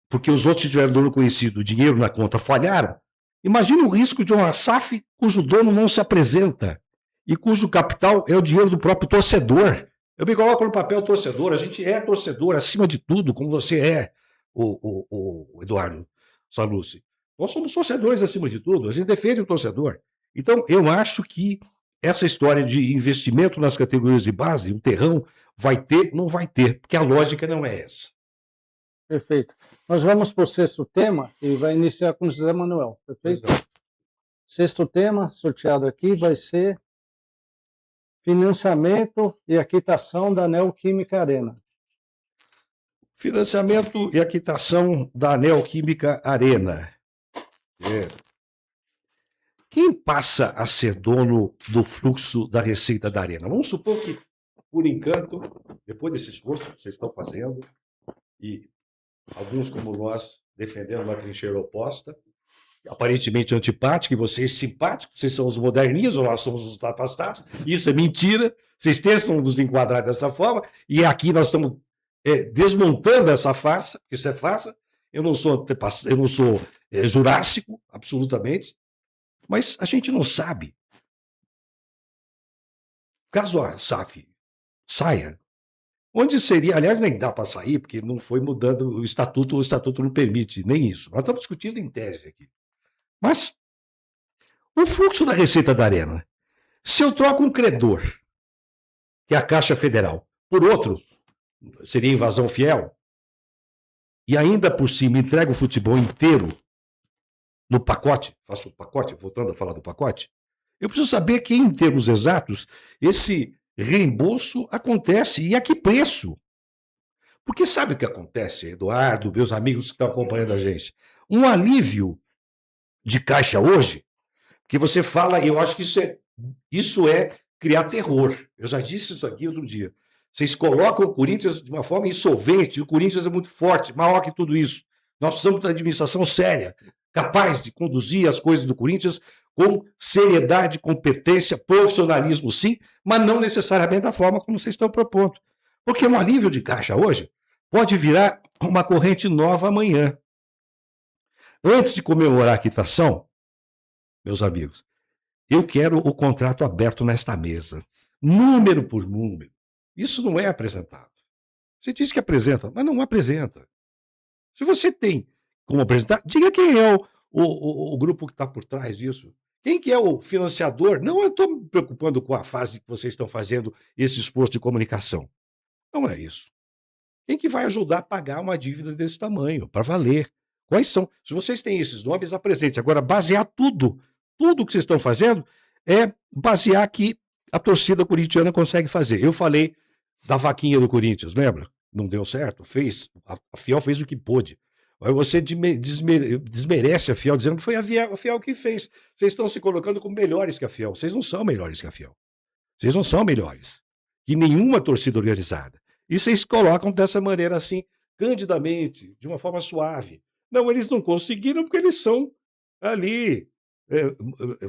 porque os outros tiveram dono conhecido, o dinheiro na conta falharam, imagine o risco de uma SAF cujo dono não se apresenta e cujo capital é o dinheiro do próprio torcedor. Eu me coloco no papel torcedor, a gente é torcedor acima de tudo, como você é, o Eduardo Sallusti. Nós somos torcedores acima de tudo, a gente defende o torcedor. Então, eu acho que essa história de investimento nas categorias de base, o terrão, vai ter, não vai ter, porque a lógica não é essa. Perfeito. Nós vamos para o sexto tema e vai iniciar com José Manuel. Perfeito? Sexto tema, sorteado aqui, vai ser financiamento e aquitação da Neoquímica Arena. Financiamento e aquitação da Neoquímica Arena. Quem passa a ser dono do fluxo da receita da Arena? Vamos supor que, por encanto, depois desse esforço que vocês estão fazendo, e alguns como nós defendendo uma trincheira oposta, aparentemente antipática, e vocês simpáticos, vocês são os moderninhos, ou nós somos os ultrapassados, isso é mentira, vocês tentam nos enquadrar dessa forma, e aqui nós estamos desmontando essa farsa, que isso é farsa, eu não sou jurássico, absolutamente, mas a gente não sabe. Caso a SAF saia, onde seria, aliás, nem dá para sair, porque não foi mudando o estatuto não permite, nem isso. Nós estamos discutindo em tese aqui. Mas o fluxo da receita da Arena, se eu troco um credor, que é a Caixa Federal, por outro, seria invasão fiel, e ainda por cima entrega o futebol inteiro no pacote, faço o pacote, voltando a falar do pacote, eu preciso saber que, em termos exatos, esse reembolso acontece e a que preço. Porque sabe o que acontece, Eduardo, meus amigos que estão acompanhando a gente? Um alívio de caixa hoje, que você fala, eu acho que isso é criar terror. Eu já disse isso aqui outro dia. Vocês colocam o Corinthians de uma forma insolvente, o Corinthians é muito forte, maior que tudo isso. Nós precisamos de uma administração séria, capaz de conduzir as coisas do Corinthians com seriedade, competência, profissionalismo, sim, mas não necessariamente da forma como vocês estão propondo. Porque um alívio de caixa hoje pode virar uma corrente nova amanhã. Antes de comemorar a quitação, meus amigos, eu quero o contrato aberto nesta mesa, número por número. Isso não é apresentado. Você diz que apresenta, mas não apresenta. Se você tem como apresentar, diga quem é o grupo que está por trás disso. Quem que é o financiador? Não, eu estou me preocupando com a fase que vocês estão fazendo esse esforço de comunicação. Não é isso. Quem que vai ajudar a pagar uma dívida desse tamanho, para valer? Quais são? Se vocês têm esses nomes, apresente. Agora, basear tudo que vocês estão fazendo é basear que a torcida corintiana consegue fazer. Eu falei da vaquinha do Corinthians, lembra? Não deu certo? A Fiel fez o que pôde. Aí você desmerece a Fiel, dizendo que foi a Fiel que fez. Vocês estão se colocando como melhores que a Fiel. Vocês não são melhores que a Fiel. Vocês não são melhores que nenhuma torcida organizada. E vocês colocam dessa maneira assim, candidamente, de uma forma suave. Não, eles não conseguiram porque eles são Ali,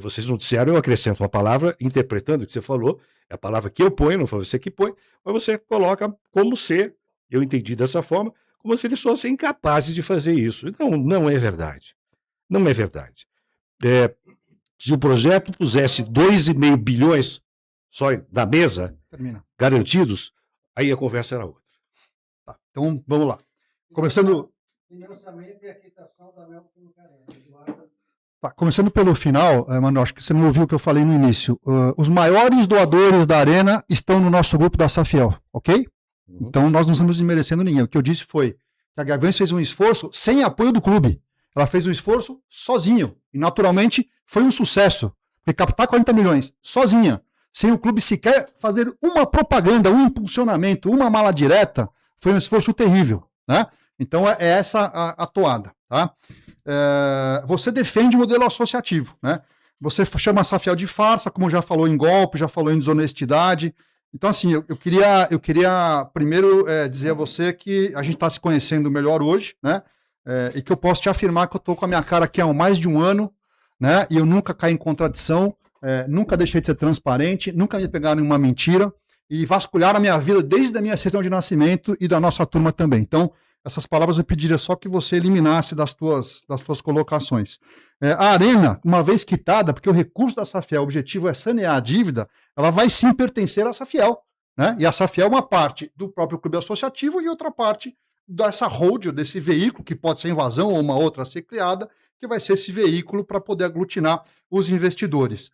vocês não disseram, eu acrescento uma palavra, interpretando o que você falou, é a palavra que eu ponho, não foi você que põe, mas você coloca como se, eu entendi dessa forma, como se eles fossem incapazes de fazer isso. Então, não é verdade. Não é verdade. Se o projeto pusesse 2,5 bilhões só na mesa, garantidos, aí a conversa era outra. Tá, então, vamos lá. Começando... Financiamento e aquitação da Neoquímica Arena. Tá, começando pelo final, Manuel, acho que você não ouviu o que eu falei no início. Os maiores doadores da Arena estão no nosso grupo da Safiel, ok? Então, nós não estamos desmerecendo ninguém. O que eu disse foi que a Guimarães fez um esforço sem apoio do clube. Ela fez um esforço sozinho. E, naturalmente, foi um sucesso. Porque captar 40 milhões sozinha, sem o clube sequer fazer uma propaganda, um impulsionamento, uma mala direta, foi um esforço terrível, né? Então, é essa a toada, tá? Você defende o modelo associativo, né? Você chama a Safiel de farsa, como já falou em golpe, já falou em desonestidade. Então, assim, eu queria primeiro dizer a você que a gente está se conhecendo melhor hoje, né? E que eu posso te afirmar que eu estou com a minha cara aqui há mais de um ano, né? E eu nunca caí em contradição, nunca deixei de ser transparente, nunca me pegaram em uma mentira e vasculharam a minha vida desde a minha certidão de nascimento e da nossa turma também. Então, essas palavras eu pediria só que você eliminasse das tuas colocações. A Arena, uma vez quitada, porque o recurso da Safiel, o objetivo é sanear a dívida, ela vai sim pertencer à Safiel, né? E a Safiel é uma parte do próprio clube associativo e outra parte dessa hold, desse veículo, que pode ser invasão ou uma outra a ser criada, que vai ser esse veículo para poder aglutinar os investidores.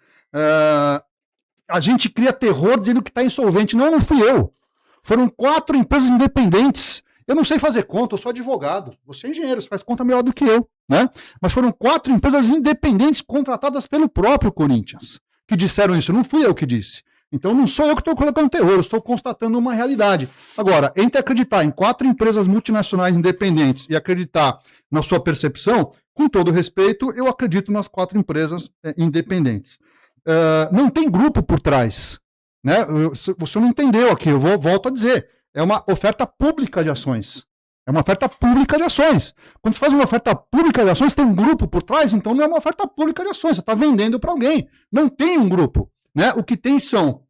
A gente cria terror dizendo que está insolvente. Não fui eu. Foram 4 empresas independentes. Eu não sei fazer conta, eu sou advogado. Você é engenheiro, você faz conta melhor do que eu, né? Mas foram 4 empresas independentes contratadas pelo próprio Corinthians que disseram isso. Não fui eu que disse. Então não sou eu que estou colocando terror, eu estou constatando uma realidade. Agora, entre acreditar em 4 empresas multinacionais independentes e acreditar na sua percepção, com todo respeito, eu acredito nas 4 empresas independentes. Não tem grupo por trás, né? Você não entendeu aqui, eu volto a dizer. É uma oferta pública de ações. É uma oferta pública de ações. Quando você faz uma oferta pública de ações, tem um grupo por trás, então não é uma oferta pública de ações, você está vendendo para alguém. Não tem um grupo, né? O que tem são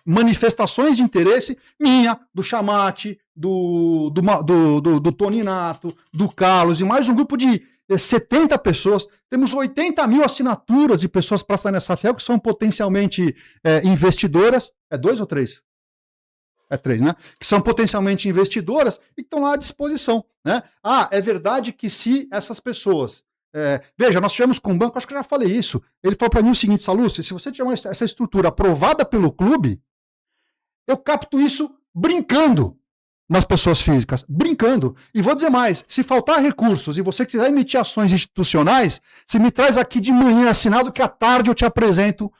manifestações de interesse minha, do Chamate, do Toninato, do Carlos, e mais um grupo de 70 pessoas. Temos 80 mil assinaturas de pessoas para estar nessa Safiel que são potencialmente investidoras. É 2 ou 3? É 3, né? Que são potencialmente investidoras e que estão lá à disposição, né? É verdade que se essas pessoas... veja, nós tivemos com o banco, acho que eu já falei isso, ele falou para mim o seguinte, Salúcio, se você tiver essa estrutura aprovada pelo clube, eu capto isso brincando nas pessoas físicas, brincando. E vou dizer mais, se faltar recursos e você quiser emitir ações institucionais, você me traz aqui de manhã assinado que à tarde eu te apresento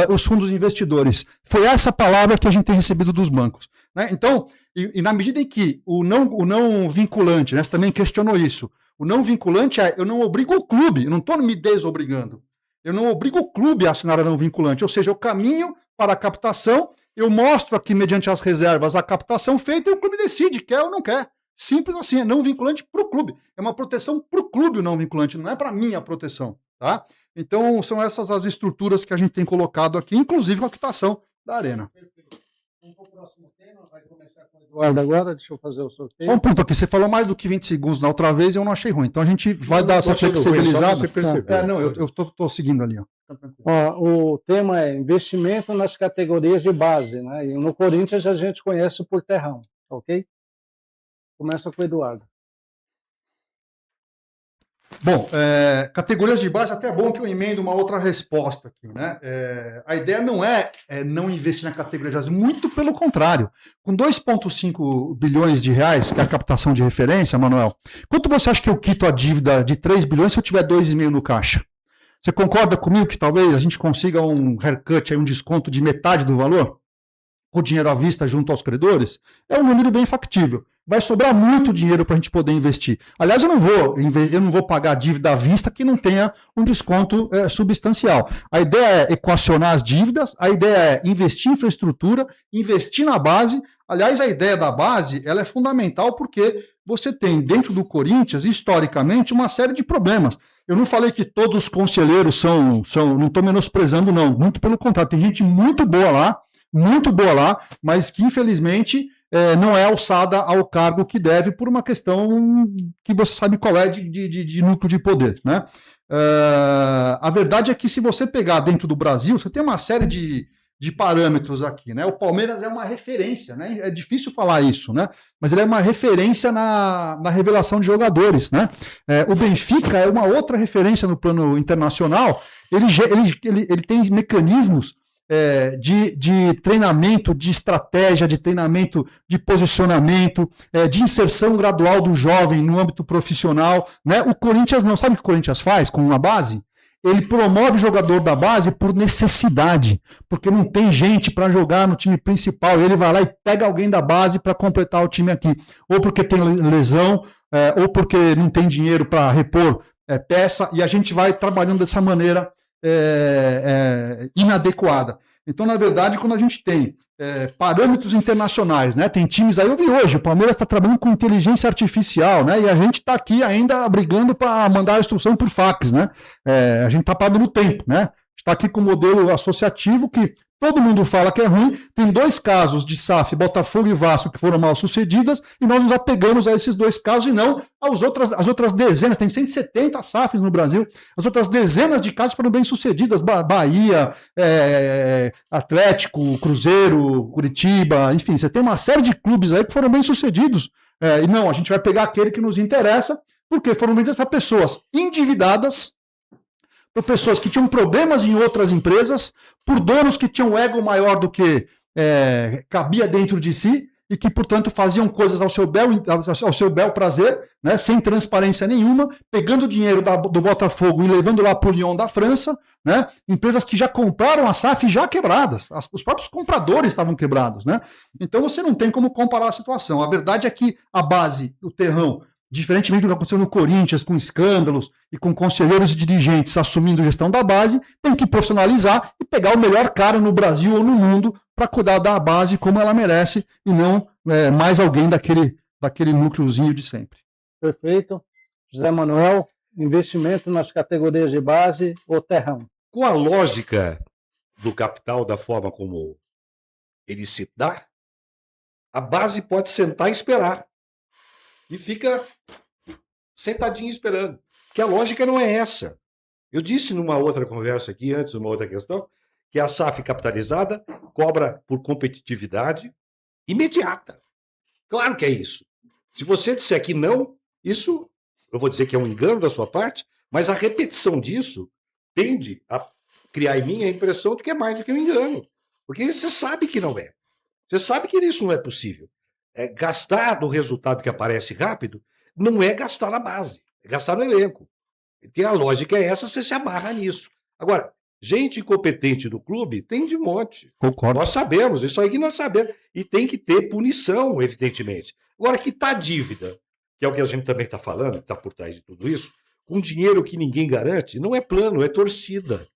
os fundos investidores. Foi essa palavra que a gente tem recebido dos bancos, né? Então, e na medida em que o não vinculante, né, você também questionou isso, o não vinculante eu não obrigo o clube, eu não estou me desobrigando, eu não obrigo o clube a assinar a não vinculante, ou seja, eu caminho para a captação, eu mostro aqui mediante as reservas a captação feita e o clube decide, quer ou não quer. Simples assim, é não vinculante para o clube, é uma proteção para o clube o não vinculante, não é para mim a proteção, tá? Então, são essas as estruturas que a gente tem colocado aqui, inclusive com a quitação da Arena. Perfeito. Vamos para o próximo tema, vai começar com o Eduardo agora, deixa eu fazer o sorteio. Só um ponto aqui, você falou mais do que 20 segundos na outra vez e eu não achei ruim, então a gente vai dar essa flexibilizada. Eu estou seguindo ali. O tema é investimento nas categorias de base, né? E no Corinthians a gente conhece por terrão, ok? Começa com o Eduardo. Bom, categorias de base, até é bom que eu emendo uma outra resposta aqui, né? A ideia não é não investir na categoria de base, muito pelo contrário. Com 2,5 bilhões de reais, que é a captação de referência, Manuel, quanto você acha que eu quito a dívida de 3 bilhões se eu tiver 2,5 no caixa? Você concorda comigo que talvez a gente consiga um haircut, aí, um desconto de metade do valor? Com dinheiro à vista junto aos credores? É um número bem factível. Vai sobrar muito dinheiro para a gente poder investir. Aliás, eu não vou pagar dívida à vista que não tenha um desconto substancial. A ideia é equacionar as dívidas, a ideia é investir em infraestrutura, investir na base, Aliás, a ideia da base ela é fundamental porque você tem dentro do Corinthians, historicamente, uma série de problemas. Eu não falei que todos os conselheiros são não estou menosprezando, não. Muito pelo contrário, tem gente muito boa lá, mas que, infelizmente, não é alçada ao cargo que deve por uma questão que você sabe qual é de núcleo de poder, né? A verdade é que se você pegar dentro do Brasil, você tem uma série de parâmetros aqui, né? O Palmeiras é uma referência, né? É difícil falar isso, né? Mas ele é uma referência na revelação de jogadores, né? O Benfica é uma outra referência no plano internacional. Ele tem mecanismos de treinamento, de estratégia, de treinamento, de posicionamento, de inserção gradual do jovem no âmbito profissional, né? O Corinthians não. Sabe o que o Corinthians faz com uma base? Ele promove o jogador da base por necessidade, porque não tem gente para jogar no time principal. Ele vai lá e pega alguém da base para completar o time aqui. Ou porque tem lesão, ou porque não tem dinheiro para repor peça, e a gente vai trabalhando dessa maneira inadequada. Então, na verdade, quando a gente tem parâmetros internacionais, né? Tem times aí, eu vi hoje, o Palmeiras está trabalhando com inteligência artificial, né? E a gente está aqui ainda brigando para mandar a instrução por fax, né? A gente está parado no tempo, né? Está aqui com o modelo associativo que todo mundo fala que é ruim. Tem 2 casos de SAF, Botafogo e Vasco, que foram mal sucedidas, e nós nos apegamos a esses 2 casos e não às outras dezenas. Tem 170 SAFs no Brasil, as outras dezenas de casos foram bem sucedidas. Bahia, Atlético, Cruzeiro, Curitiba, enfim, você tem uma série de clubes aí que foram bem sucedidos. E não, a gente vai pegar aquele que nos interessa, porque foram vendidos para pessoas endividadas, por pessoas que tinham problemas em outras empresas, por donos que tinham um ego maior do que cabia dentro de si e que, portanto, faziam coisas ao seu bel prazer, né, sem transparência nenhuma, pegando o dinheiro do Botafogo e levando lá para o Lyon da França, né, empresas que já compraram a SAF já quebradas, os próprios compradores estavam quebrados, né? Então você não tem como comparar a situação. A verdade é que a base, o terrão, diferentemente do que aconteceu no Corinthians, com escândalos e com conselheiros e dirigentes assumindo gestão da base, tem que profissionalizar e pegar o melhor cara no Brasil ou no mundo para cuidar da base como ela merece e não mais alguém daquele núcleozinho de sempre. Perfeito. José Manuel, investimento nas categorias de base ou terrão? Com a lógica do capital, da forma como ele se dá, a base pode sentar e esperar. E fica sentadinho esperando. Porque a lógica não é essa. Eu disse numa outra conversa aqui, antes, numa outra questão, que a SAF capitalizada cobra por competitividade imediata. Claro que é isso. Se você disser que não, isso, eu vou dizer que é um engano da sua parte, mas a repetição disso tende a criar em mim a impressão de que é mais do que um engano. Porque você sabe que não é. Você sabe que isso não é possível. Gastar no resultado que aparece rápido não é gastar na base, é gastar no elenco. E a lógica é essa, você se amarra nisso. Agora, gente incompetente do clube tem de monte. Concordo. Nós sabemos, isso aí que nós sabemos. E tem que ter punição, evidentemente. Agora, que tá a dívida, que é o que a gente também está falando, que está por trás de tudo isso, com dinheiro que ninguém garante, não é plano, é torcida.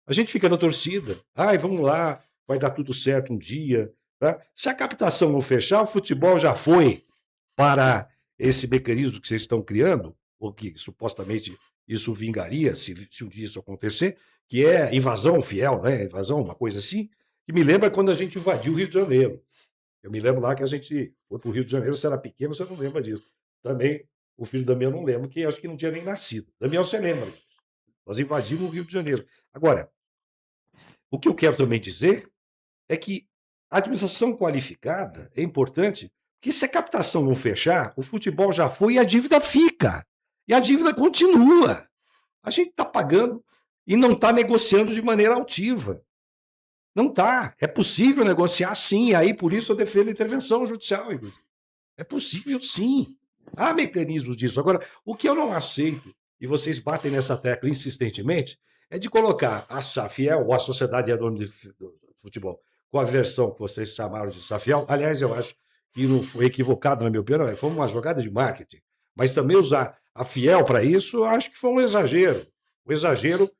A gente fica na torcida. Ai, vamos lá, vai dar tudo certo um dia. Tá? Se a captação não fechar, o futebol já foi para esse mecanismo que vocês estão criando, ou que supostamente isso vingaria, se um dia isso acontecer, que é invasão fiel, né? Invasão, uma coisa assim, que me lembra quando a gente invadiu o Rio de Janeiro. Eu me lembro lá que a gente foi para o Rio de Janeiro, você era pequeno, você não lembra disso. Também, o filho da Damião não lembra, que acho que não tinha nem nascido. Damião, você lembra disso. Nós invadimos o Rio de Janeiro. Agora, o que eu quero também dizer é que a administração qualificada é importante, porque se a captação não fechar, o futebol já foi e a dívida fica. E a dívida continua. A gente está pagando e não está negociando de maneira altiva. Não está. É possível negociar sim, aí por isso eu defendo a intervenção judicial, inclusive. É possível sim. Há mecanismos disso. Agora, o que eu não aceito, e vocês batem nessa tecla insistentemente, é de colocar a SAFiel, ou a Sociedade Anônima de Futebol, com a versão que vocês chamaram de SAFiel. Aliás, eu acho que não foi equivocado, na minha opinião, foi uma jogada de marketing. Mas também usar a Fiel para isso, eu acho que foi um exagero. Um exagero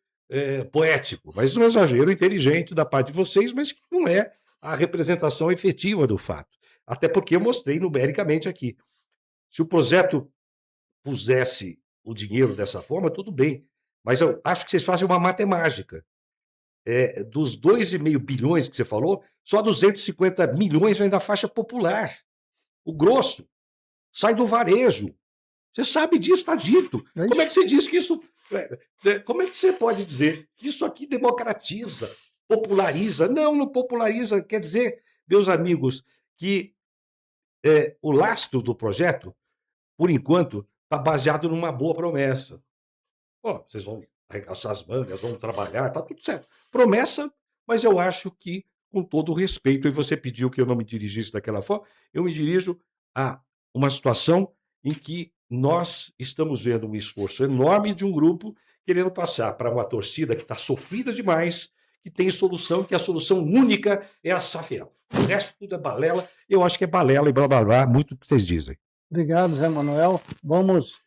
poético, mas um exagero inteligente da parte de vocês, mas que não é a representação efetiva do fato. Até porque eu mostrei numericamente aqui. Se o projeto pusesse o dinheiro dessa forma, tudo bem. Mas eu acho que vocês fazem uma matemática. Dos 2,5 bilhões que você falou, só 250 milhões vem da faixa popular. O grosso sai do varejo. Você sabe disso, está dito. Como é que você diz que isso... Como é que você pode dizer que isso aqui democratiza, populariza? Não populariza. Quer dizer, meus amigos, que o lastro do projeto, por enquanto, está baseado numa boa promessa. Vocês vão arregaçar as mangas, vão trabalhar, está tudo certo. Promessa, mas eu acho que, com todo o respeito, e você pediu que eu não me dirigisse daquela forma, eu me dirijo a uma situação em que nós estamos vendo um esforço enorme de um grupo querendo passar para uma torcida que está sofrida demais, que tem solução, que a solução única é a Safiel. O resto tudo é balela. Eu acho que é balela e blá, blá, blá, muito o que vocês dizem. Obrigado, Zé Manuel. Vamos,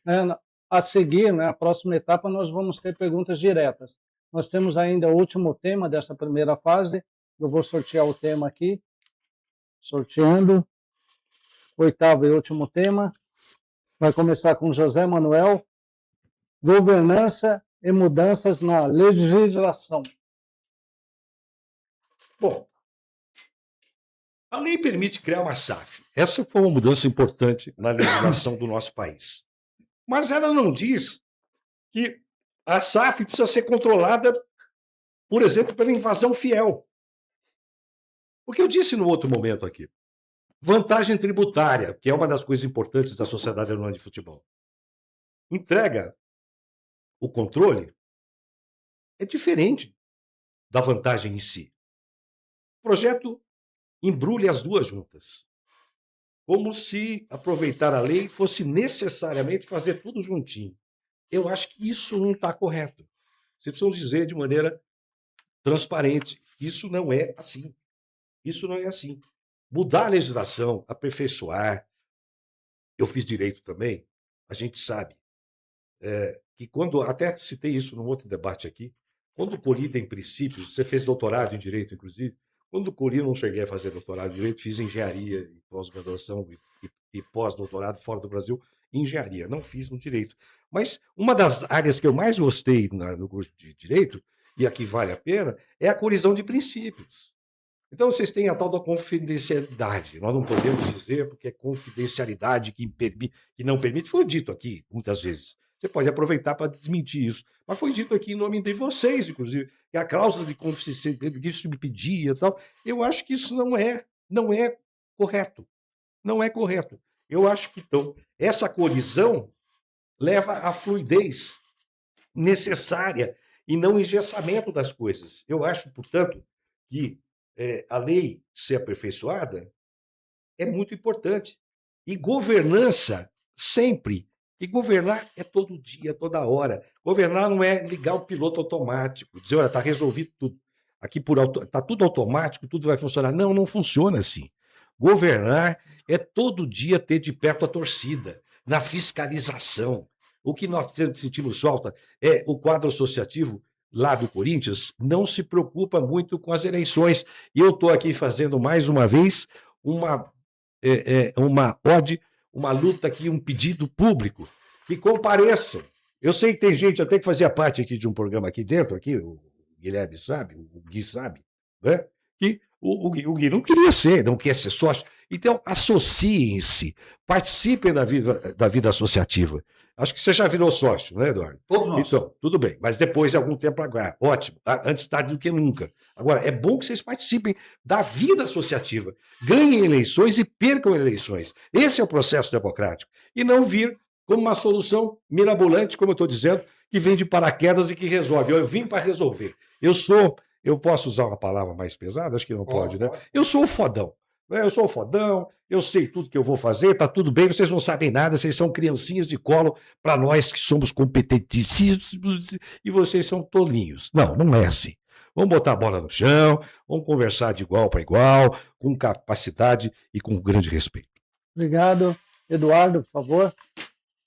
a seguir, a próxima etapa, nós vamos ter perguntas diretas. Nós temos ainda o último tema dessa primeira fase. Eu vou sortear o tema aqui. Sorteando. Oitavo e último tema. Vai começar com José Manuel. Governança e mudanças na legislação. Bom, a lei permite criar uma SAF. Essa foi uma mudança importante na legislação do nosso país. Mas ela não diz que a SAF precisa ser controlada, por exemplo, pela invasão fiel. O que eu disse no outro momento aqui. Vantagem tributária, que é uma das coisas importantes da Sociedade Anônima de Futebol. Entrega o controle é diferente da vantagem em si. O projeto embrulha as duas juntas. Como se aproveitar a lei fosse necessariamente fazer tudo juntinho. Eu acho que isso não está correto. Vocês precisam dizer de maneira transparente. Isso não é assim. Isso não é assim. Mudar a legislação, aperfeiçoar. Eu fiz direito também. A gente sabe que quando... Até citei isso num outro debate aqui. Quando colidem princípios... Você fez doutorado em direito, inclusive. Quando colhi, não cheguei a fazer doutorado em direito. Fiz engenharia e pós-graduação e pós-doutorado fora do Brasil em engenharia. Não fiz no direito. Mas uma das áreas que eu mais gostei no curso de direito, e aqui vale a pena, é a colisão de princípios. Então, vocês têm a tal da confidencialidade. Nós não podemos dizer porque é confidencialidade que não permite. Foi dito aqui, muitas vezes. Você pode aproveitar para desmentir isso. Mas foi dito aqui em nome de vocês, inclusive, que a cláusula de confidencialidade que isso me pedia e tal. Eu acho que isso não é correto. Não é correto. Eu acho que, então, essa colisão leva à fluidez necessária e não engessamento das coisas. Eu acho, portanto, que a lei ser aperfeiçoada é muito importante. E governança, sempre. E governar é todo dia, toda hora. Governar não é ligar o piloto automático, dizer, olha, está resolvido tudo. Aqui está tudo automático, tudo vai funcionar. Não, não funciona assim. Governar é todo dia ter de perto a torcida, na fiscalização. O que nós sentimos falta é o quadro associativo lá do Corinthians não se preocupa muito com as eleições. E eu estou aqui fazendo mais uma vez uma ode, uma luta aqui, um pedido público, que compareçam. Eu sei que tem gente até que fazia parte aqui de um programa aqui dentro, aqui, o Guilherme sabe, o Gui sabe, né? Que o Gui não queria ser, não quer ser sócio. Então, associem-se, participem da vida associativa. Acho que você já virou sócio, né, Eduardo? Todos nós. Então, tudo bem, mas depois de algum tempo agora. Ótimo, antes tarde do que nunca. Agora, é bom que vocês participem da vida associativa. Ganhem eleições e percam eleições. Esse é o processo democrático. E não vir como uma solução mirabolante, como eu estou dizendo, que vem de paraquedas e que resolve. Eu vim para resolver. Eu posso usar uma palavra mais pesada? Acho que não pode, né? Eu sou o fodão. Eu sou o fodão, eu sei tudo que eu vou fazer, tá tudo bem, vocês não sabem nada, vocês são criancinhas de colo para nós que somos competentíssimos e vocês são tolinhos. Não, não é assim. Vamos botar a bola no chão, vamos conversar de igual para igual, com capacidade e com grande respeito. Obrigado. Eduardo, por favor.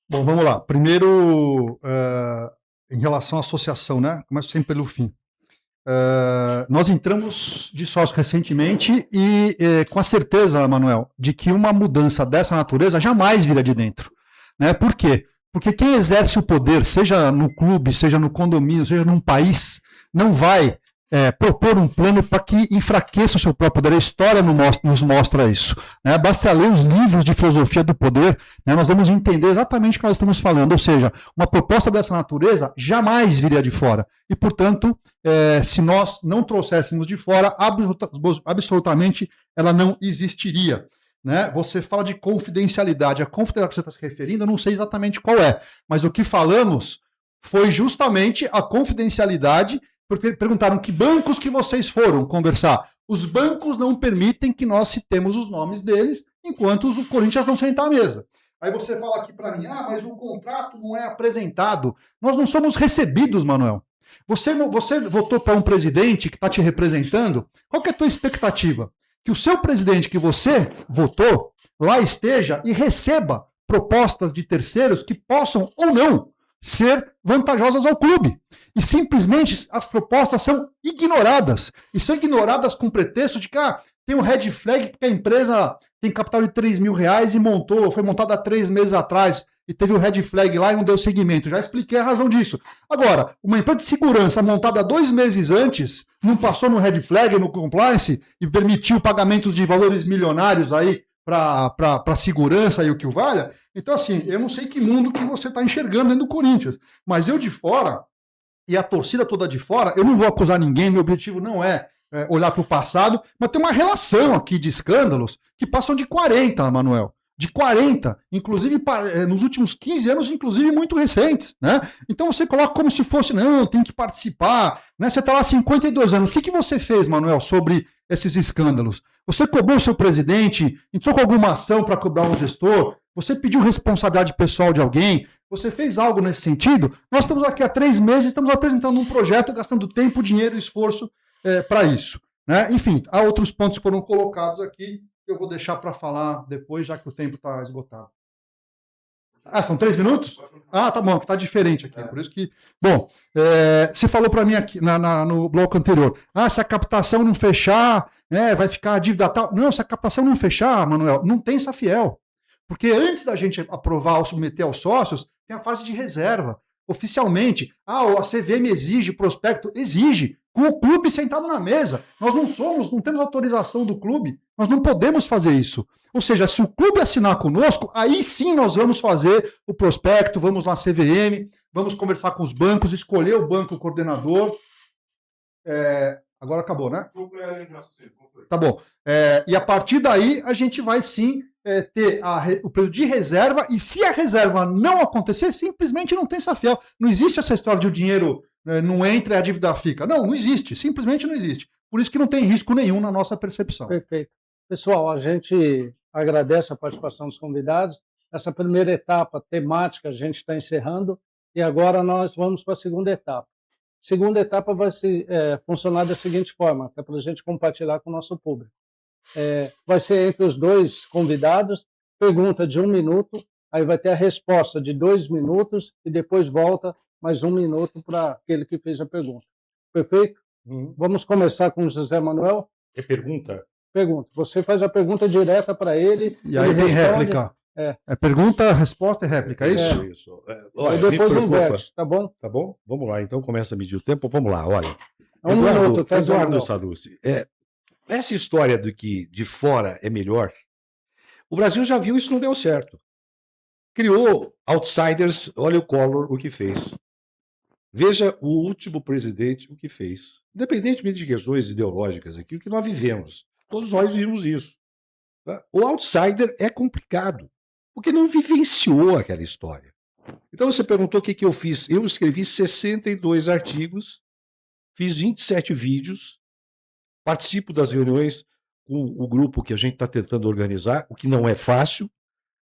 Bom, vamos lá. Primeiro, em relação à associação, né? Começo sempre pelo fim. Nós entramos de sócio recentemente e com a certeza, Manuel, de que uma mudança dessa natureza jamais virá de dentro. Né? Por quê? Porque quem exerce o poder, seja no clube, seja no condomínio, seja num país, não vai propor um plano para que enfraqueça o seu próprio poder. A história nos mostra isso. Né? Basta ler os livros de filosofia do poder, né? Nós vamos entender exatamente o que nós estamos falando. Ou seja, uma proposta dessa natureza jamais viria de fora. E, portanto, se nós não trouxéssemos de fora, absolutamente ela não existiria. Né? Você fala de confidencialidade. A confidencialidade que você está se referindo, eu não sei exatamente qual é, mas o que falamos foi justamente a confidencialidade, porque perguntaram que bancos que vocês foram conversar. Os bancos não permitem que nós citemos os nomes deles, enquanto o Corinthians não senta à mesa. Aí você fala aqui para mim, mas o contrato não é apresentado. Nós não somos recebidos, Manuel. Você votou para um presidente que está te representando, qual que é a tua expectativa? Que o seu presidente que você votou lá esteja e receba propostas de terceiros que possam ou não ser vantajosas ao clube. E simplesmente as propostas são ignoradas. E são ignoradas com pretexto de que tem um red flag porque a empresa tem capital de R$3.000 e foi montada há 3 meses atrás e teve o red flag lá e não deu seguimento. Já expliquei a razão disso. Agora, uma empresa de segurança montada 2 meses antes, não passou no red flag, no compliance, e permitiu pagamentos de valores milionários aí para segurança e o que o valha. Então, assim, eu não sei que mundo que você está enxergando dentro do Corinthians, mas eu de fora, e a torcida toda de fora, eu não vou acusar ninguém, meu objetivo não é olhar para o passado, mas tem uma relação aqui de escândalos que passam de 40, Manuel. De 40, inclusive nos últimos 15 anos, inclusive muito recentes, né? Então você coloca como se fosse, não, tem que participar, né? Você está lá há 52 anos. O que você fez, Manuel, sobre esses escândalos? Você cobrou o seu presidente, entrou com alguma ação para cobrar um gestor? Você pediu responsabilidade pessoal de alguém? Você fez algo nesse sentido? Nós estamos aqui há 3 meses, estamos apresentando um projeto, gastando tempo, dinheiro e esforço para isso, né? Enfim, há outros pontos que foram colocados aqui, eu vou deixar para falar depois, já que o tempo está esgotado. São 3 minutos? Tá bom, está diferente aqui, por isso que... Bom, você falou para mim aqui no bloco anterior, se a captação não fechar, vai ficar a dívida tal. Não, se a captação não fechar, Manuel, não tem Safiel. Porque antes da gente aprovar ou submeter aos sócios, tem a fase de reserva. Oficialmente, a CVM exige, o prospecto exige, com o clube sentado na mesa. Nós não temos autorização do clube, nós não podemos fazer isso. Ou seja, se o clube assinar conosco, aí sim nós vamos fazer o prospecto, vamos lá CVM, vamos conversar com os bancos, escolher o banco coordenador. Agora acabou, né? Tá bom. E a partir daí, a gente vai sim ter o período de reserva, e se a reserva não acontecer, simplesmente não tem Safiel. Não existe essa história de o dinheiro não entra e a dívida fica. Não existe, simplesmente não existe. Por isso que não tem risco nenhum na nossa percepção. Perfeito. Pessoal, a gente agradece a participação dos convidados. Essa primeira etapa temática a gente está encerrando, e agora nós vamos para a segunda etapa. A segunda etapa vai funcionar da seguinte forma, que é para a gente compartilhar com o nosso público. Vai ser entre os 2 convidados, pergunta de 1 minuto, aí vai ter a resposta de 2 minutos e depois volta mais 1 minuto para aquele que fez a pergunta. Perfeito? Vamos começar com o José Manuel. É pergunta? Pergunta. Você faz a pergunta direta para ele. E aí tem réplica. Pergunta, resposta e réplica, é isso? Isso. Olha, depois inverte, tá bom? Tá bom? Vamos lá, então começa a medir o tempo. Vamos lá, olha. 1 minuto, tá, Eduardo Sallusti. Essa história de que de fora é melhor, o Brasil já viu isso não deu certo. Criou outsiders, olha o Collor o que fez. Veja o último presidente o que fez. Independentemente de questões ideológicas aqui, o que nós vivemos. Todos nós vimos isso. Tá? O outsider é complicado, porque não vivenciou aquela história. Então você perguntou o que eu fiz. Eu escrevi 62 artigos, fiz 27 vídeos, participo das reuniões com o grupo que a gente está tentando organizar, o que não é fácil,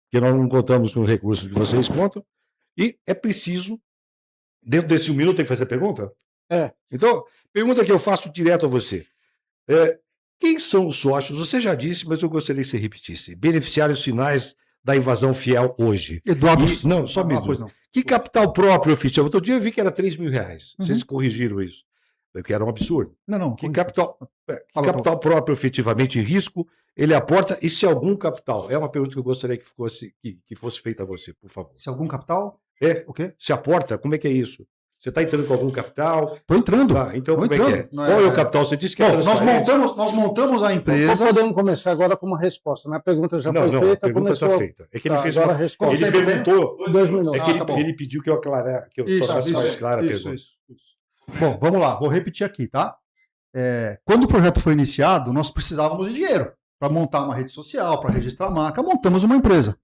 porque nós não contamos com os recursos que vocês contam, e é preciso, dentro desse 1 minuto, tem que fazer pergunta? Então, pergunta que eu faço direto a você. Quem são os sócios? Você já disse, mas eu gostaria que você repetisse. Beneficiários finais da invasão fiel hoje. Eduardo, não, só mesmo. Que capital próprio oficial? Outro dia eu vi que era R$3.000. Vocês corrigiram isso. que era um absurdo. Não. Que capital próprio efetivamente em risco ele aporta, e se algum capital? É uma pergunta que eu gostaria que fosse feita a você, por favor. Se algum capital? O quê? Se aporta? Como é que é isso? Você está entrando com algum capital? Estou entrando. Tá, então Tô como entrando. é que é? Qual é o capital? Você disse que é transparente. Nós montamos a empresa. Podemos começar agora com uma resposta. Minha pergunta já foi feita. A pergunta está feita. É que ele fez agora a resposta. Ele perguntou. 2 minutos. É que ele pediu que eu aclarasse, que eu tornasse mais clara a pergunta. Isso. Bom, vamos lá. Vou repetir aqui, tá? Quando o projeto foi iniciado, nós precisávamos de dinheiro para montar uma rede social, para registrar a marca. Montamos uma empresa.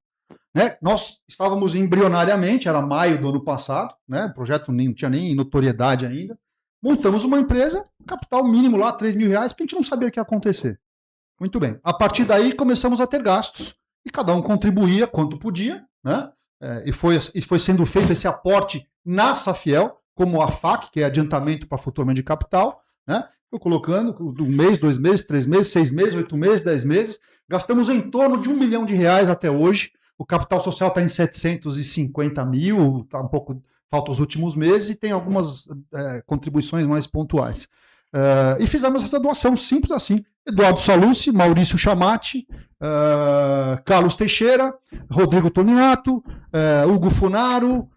Né? Nós estávamos embrionariamente, era maio do ano passado, né? O projeto não tinha nem notoriedade ainda. Montamos uma empresa, capital mínimo lá, R$3.000, porque a gente não sabia o que ia acontecer. Muito bem. A partir daí começamos a ter gastos. E cada um contribuía quanto podia, né? E foi sendo feito esse aporte na Safiel, como a FAC, que é adiantamento para flutuamento de capital, né? Foi colocando um mês, 2 meses, 3 meses, 6 meses, 8 meses, 10 meses. Gastamos em torno de R$1 milhão até hoje. O capital social está em 750 mil, tá um pouco, falta os últimos meses, e tem algumas contribuições mais pontuais. E fizemos essa doação simples assim. Eduardo Salucci, Maurício Chamati, Carlos Teixeira, Rodrigo Toninato, Hugo Funaro,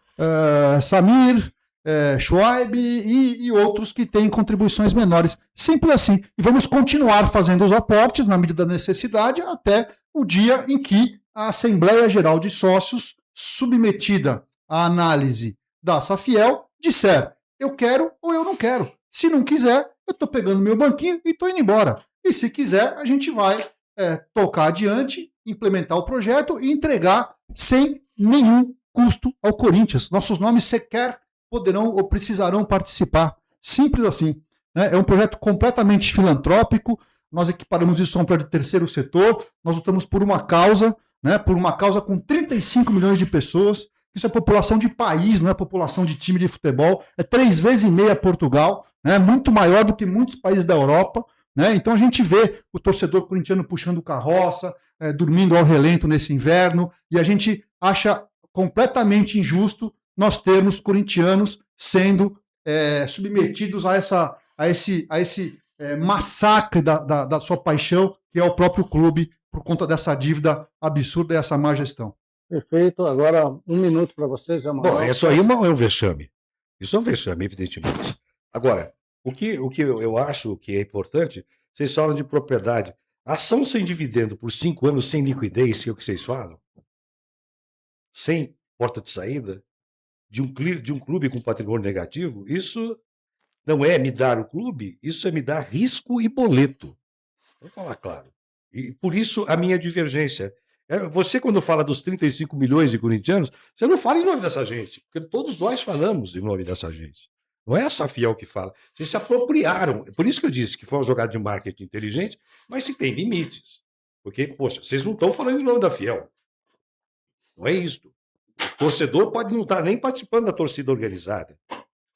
Samir, Schweib e outros que têm contribuições menores. Simples assim. E vamos continuar fazendo os aportes na medida da necessidade até o dia em que a Assembleia Geral de Sócios, submetida à análise da Safiel, disser: eu quero ou eu não quero. Se não quiser, eu estou pegando meu banquinho e estou indo embora. E se quiser, a gente vai tocar adiante, implementar o projeto e entregar sem nenhum custo ao Corinthians. Nossos nomes sequer poderão ou precisarão participar. Simples assim. Né? É um projeto completamente filantrópico. Nós equiparamos isso a um projeto de terceiro setor. Nós lutamos por uma causa, né? Por uma causa com 35 milhões de pessoas. Isso é população de país, não é população de time de futebol. É 3 vezes e meia Portugal, né? Muito maior do que muitos países da Europa. Né? Então a gente vê o torcedor corintiano puxando carroça, dormindo ao relento nesse inverno, e a gente acha completamente injusto nós termos corintianos sendo submetidos a esse massacre da sua paixão, que é o próprio clube, por conta dessa dívida absurda e essa má gestão. Perfeito. Agora, 1 minuto para vocês. Bom, isso aí é um vexame. Isso é um vexame, evidentemente. Agora, o que eu acho que é importante, vocês falam de propriedade. Ação sem dividendo por 5 anos, sem liquidez, que é o que vocês falam? Sem porta de saída? De um clube com patrimônio negativo? Isso não é me dar o clube, isso é me dar risco e boleto. Vou falar claro. E por isso a minha divergência. Você, quando fala dos 35 milhões de corintianos, você não fala em nome dessa gente, porque todos nós falamos em nome dessa gente. Não é a Safiel que fala. Vocês se apropriaram. Por isso que eu disse que foi uma jogada de marketing inteligente, mas se tem limites. Porque, poxa, vocês não estão falando em nome da Fiel. Não é isso. O torcedor pode não estar nem participando da torcida organizada.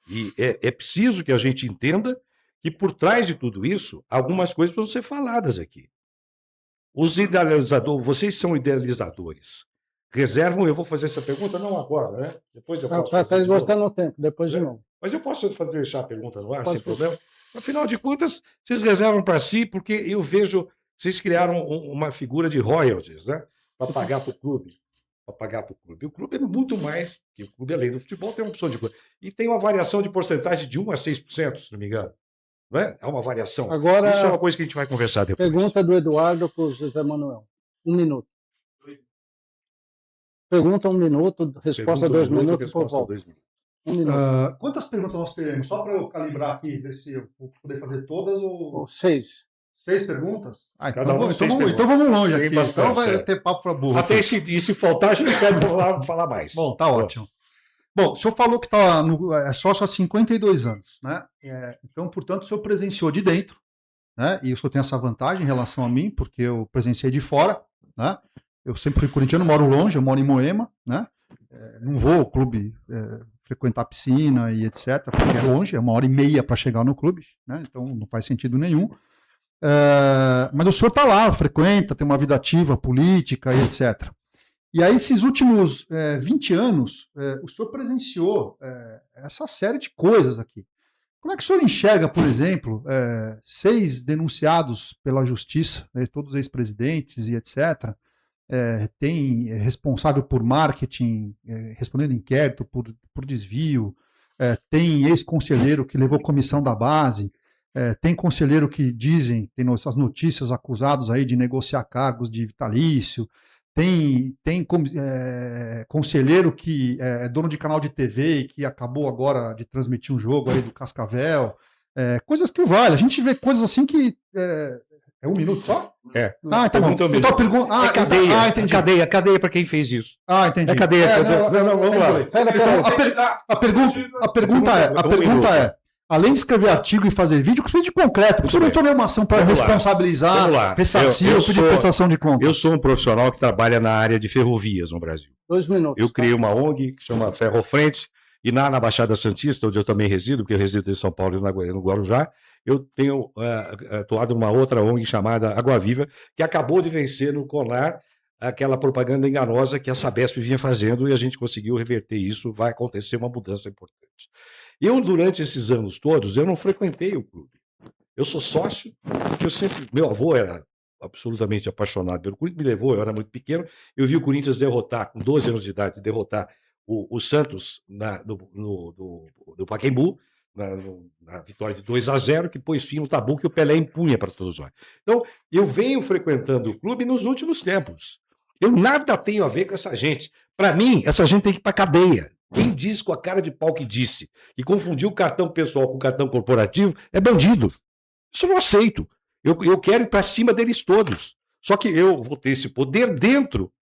E é preciso que a gente entenda que por trás de tudo isso, algumas coisas vão ser faladas aqui. Os idealizadores, vocês são idealizadores. Reservam, eu vou fazer essa pergunta, não agora, né? Depois eu posso fazer. Está gostando no tempo, depois de novo. Mas eu posso deixar a pergunta no ar, sem problema? Afinal de contas, vocês reservam para si, porque eu vejo, vocês criaram uma figura de royalties, né? Para pagar para o clube. O clube é muito mais, que o clube, além do futebol, tem uma opção de coisa. E tem uma variação de porcentagem de 1 a 6%, se não me engano. Não é? É uma variação. Agora, isso é uma coisa que a gente vai conversar depois. Pergunta do Eduardo para o José Manuel. 1 minuto. Pergunta 1 minuto, resposta 2 minutos, por volta. 1 minuto. Quantas perguntas nós teremos? Só para eu calibrar aqui, ver se eu vou poder fazer todas ou... 6. 6 perguntas? Então vamos longe tem aqui. Bastante, então vai ter papo para burro. Até se faltar, a gente pode falar mais. Bom, tá ótimo. Bom, o senhor falou que é sócio há 52 anos, né? Então, portanto, o senhor presenciou de dentro, né? E o senhor tem essa vantagem em relação a mim, porque eu presenciei de fora, né? Eu sempre fui corintiano, moro longe, eu moro em Moema, né? Não vou ao clube frequentar piscina e etc, porque é longe, é 1h30 para chegar no clube, né? Então não faz sentido nenhum. Mas o senhor está lá, frequenta, tem uma vida ativa, política e etc. E aí, esses últimos 20 anos, o senhor presenciou essa série de coisas aqui. Como é que o senhor enxerga, por exemplo, 6 denunciados pela justiça, todos ex-presidentes e etc., tem responsável por marketing, respondendo inquérito por desvio, tem ex-conselheiro que levou comissão da base, tem conselheiro que dizem, tem as notícias acusados aí de negociar cargos de vitalício, tem conselheiro que é dono de canal de TV e que acabou agora de transmitir um jogo aí do Cascavel, coisas que vale. A gente vê coisas assim que... É 1 minuto só? Ah, tá bom. Então a pergunta... é cadeia. Entendi. Cadeia para quem fez isso. Entendi. É cadeia. Vamos lá. A pergunta é, além de escrever artigo e fazer vídeo, que de concreto, porque você não entrou nenhuma ação para responsabilizar, ressarcir ou pedir prestação de contas. Eu sou um profissional que trabalha na área de ferrovias no Brasil. 2 minutos. Eu criei uma ONG que chama Ferrofrente, e na Baixada Santista, onde eu também resido, porque eu resido em São Paulo e no Guarujá, eu tenho atuado numa outra ONG chamada Água Viva, que acabou de vencer no CONAR aquela propaganda enganosa que a Sabesp vinha fazendo, e a gente conseguiu reverter isso, vai acontecer uma mudança importante. Eu, durante esses anos todos, eu não frequentei o clube. Eu sou sócio, porque meu avô era absolutamente apaixonado pelo Corinthians, me levou, eu era muito pequeno, eu vi o Corinthians derrotar, com 12 anos de idade, derrotar o Santos do Pacaembu, na vitória de 2-0, que pôs fim no tabu que o Pelé impunha para todos nós. Então, eu venho frequentando o clube nos últimos tempos. Eu nada tenho a ver com essa gente. Para mim, essa gente tem que ir para cadeia. Quem disse com a cara de pau que disse e confundiu o cartão pessoal com o cartão corporativo é bandido. Isso eu não aceito. Eu quero ir para cima deles todos. Só que eu vou ter esse poder dentro,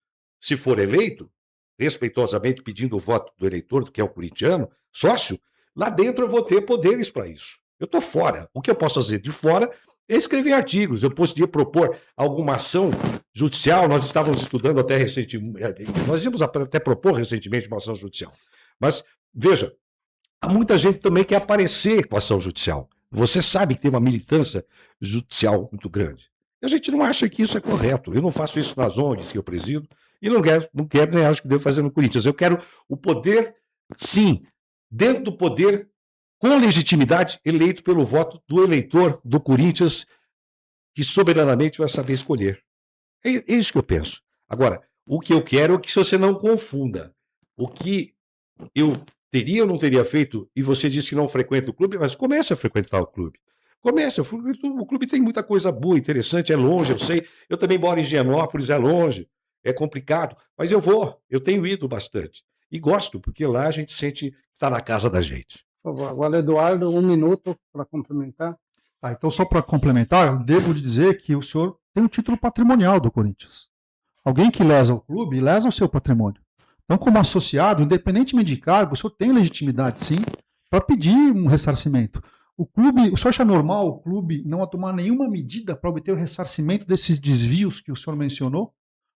se for eleito, respeitosamente pedindo o voto do eleitor, que é o corintiano, sócio, lá dentro eu vou ter poderes para isso. Eu estou fora. O que eu posso fazer de fora é escrever artigos. Eu poderia propor alguma ação judicial. Nós estávamos estudando até recentemente, nós íamos até propor recentemente uma ação judicial. Mas, veja, há muita gente também que quer aparecer com a ação judicial. Você sabe que tem uma militância judicial muito grande. E a gente não acha que isso é correto. Eu não faço isso nas ONGs que eu presido e não quero nem acho que devo fazer no Corinthians. Eu quero o poder, sim, dentro do poder, com legitimidade, eleito pelo voto do eleitor do Corinthians, que soberanamente vai saber escolher. É isso que eu penso. Agora, o que eu quero é que você não confunda o que eu teria ou não teria feito, e você disse que não frequenta o clube, mas comece a frequentar o clube. O clube tem muita coisa boa, interessante, é longe, eu sei. Eu também moro em Higienópolis, é longe, é complicado, mas eu tenho ido bastante. E gosto, porque lá a gente sente que está na casa da gente. Por favor, agora, Eduardo, 1 minuto para complementar. Então, só para complementar, eu devo dizer que o senhor tem um título patrimonial do Corinthians. Alguém que lesa o clube, lesa o seu patrimônio. Então, como associado, independentemente de cargo, o senhor tem legitimidade, sim, para pedir um ressarcimento. O senhor acha normal o clube não tomar nenhuma medida para obter o ressarcimento desses desvios que o senhor mencionou?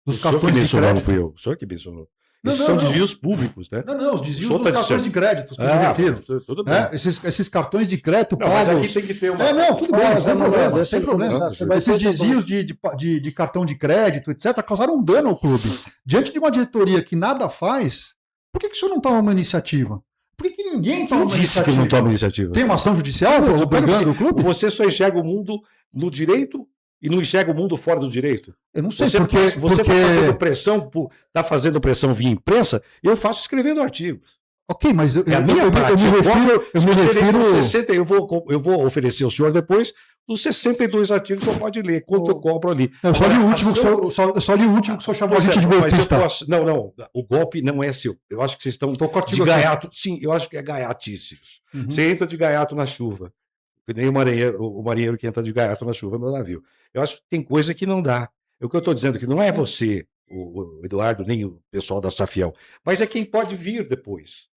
Dos cartões de crédito? Não fui eu, o senhor que mencionou. Esses são desvios públicos, né? Não, os desvios dos cartões de crédito, que eu me refiro. Tudo bem. Esses cartões de crédito pagos... Mas aqui tem que ter uma... tudo bem, sem problema. Esses desvios de cartão de crédito, etc., causaram um dano ao clube. Diante de uma diretoria que nada faz, por que o senhor não toma uma iniciativa? Por que ninguém toma uma iniciativa? Disse que não toma iniciativa. Tem uma ação judicial obrigando o clube? Você só enxerga o mundo no direito e não enxerga o mundo fora do direito. Eu não sei você está fazendo pressão via imprensa, eu faço escrevendo artigos. Ok, mas eu me refiro... Eu vou oferecer ao senhor depois os 62 artigos que o senhor pode ler, quanto eu cobro ali. Eu só li o último que o senhor chamou a gente de golpista. Não, o golpe não é seu. Eu acho que vocês estão de gaiato. Sim, eu acho que é gaiatícios. Você entra de gaiato na chuva. Que nem o marinheiro que entra de gaiato na chuva no navio. Eu acho que tem coisa que não dá. O que eu estou dizendo que não é você, o Eduardo, nem o pessoal da Safiel, mas é quem pode vir depois.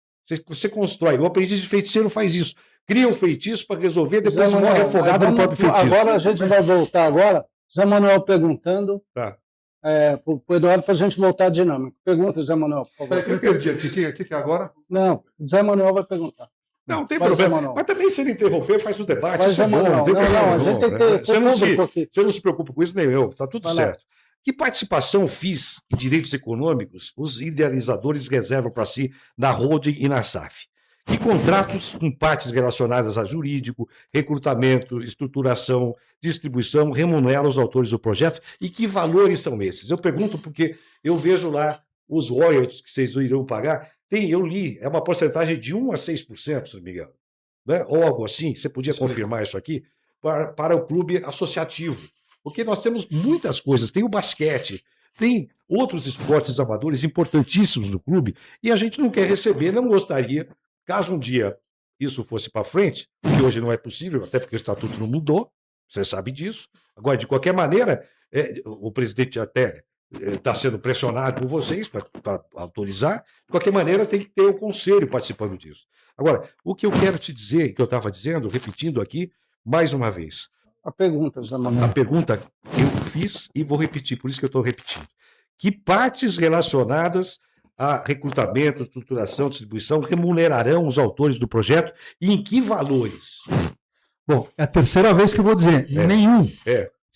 Você constrói. O aprendiz de feiticeiro faz isso. Cria um feitiço para resolver, depois morre afogado no próprio feitiço. Agora a gente vai voltar agora. Zé Manuel perguntando. Tá. Para o Eduardo, para a gente voltar à dinâmica. Pergunta, Zé Manuel, por favor. Peraí, eu perdi aqui. O que é agora? Não, Zé Manuel vai perguntar. Não tem problema. Mas também, se ele interromper, faz o debate. Isso é bom, não tem problema. A gente tem que ter você não se preocupa com isso, nem eu. Está tudo certo. Que participação fiz em direitos econômicos os idealizadores reservam para si na holding e na SAF? E contratos com partes relacionadas a jurídico, recrutamento, estruturação, distribuição, remuneram os autores do projeto. E que valores são esses? Eu pergunto porque eu vejo lá os royalties que vocês irão pagar. Eu li, é uma porcentagem de 1 a 6%, se não me engano. Né? Ou algo assim, você podia confirmar isso aqui, para o clube associativo. Porque nós temos muitas coisas, tem o basquete, tem outros esportes amadores importantíssimos no clube, e a gente não quer receber, não gostaria, caso um dia isso fosse para frente, que hoje não é possível, até porque o estatuto não mudou, você sabe disso. Agora, de qualquer maneira, o presidente até está sendo pressionado por vocês para autorizar, de qualquer maneira tem que ter o conselho participando disso. Agora, o que eu quero te dizer, que eu estava dizendo, repetindo aqui, mais uma vez. A pergunta, Zé Manuel. A pergunta eu fiz e vou repetir, por isso que eu estou repetindo. Que partes relacionadas a recrutamento, estruturação, distribuição remunerarão os autores do projeto e em que valores? Bom, é a terceira vez que eu vou dizer. Nenhum.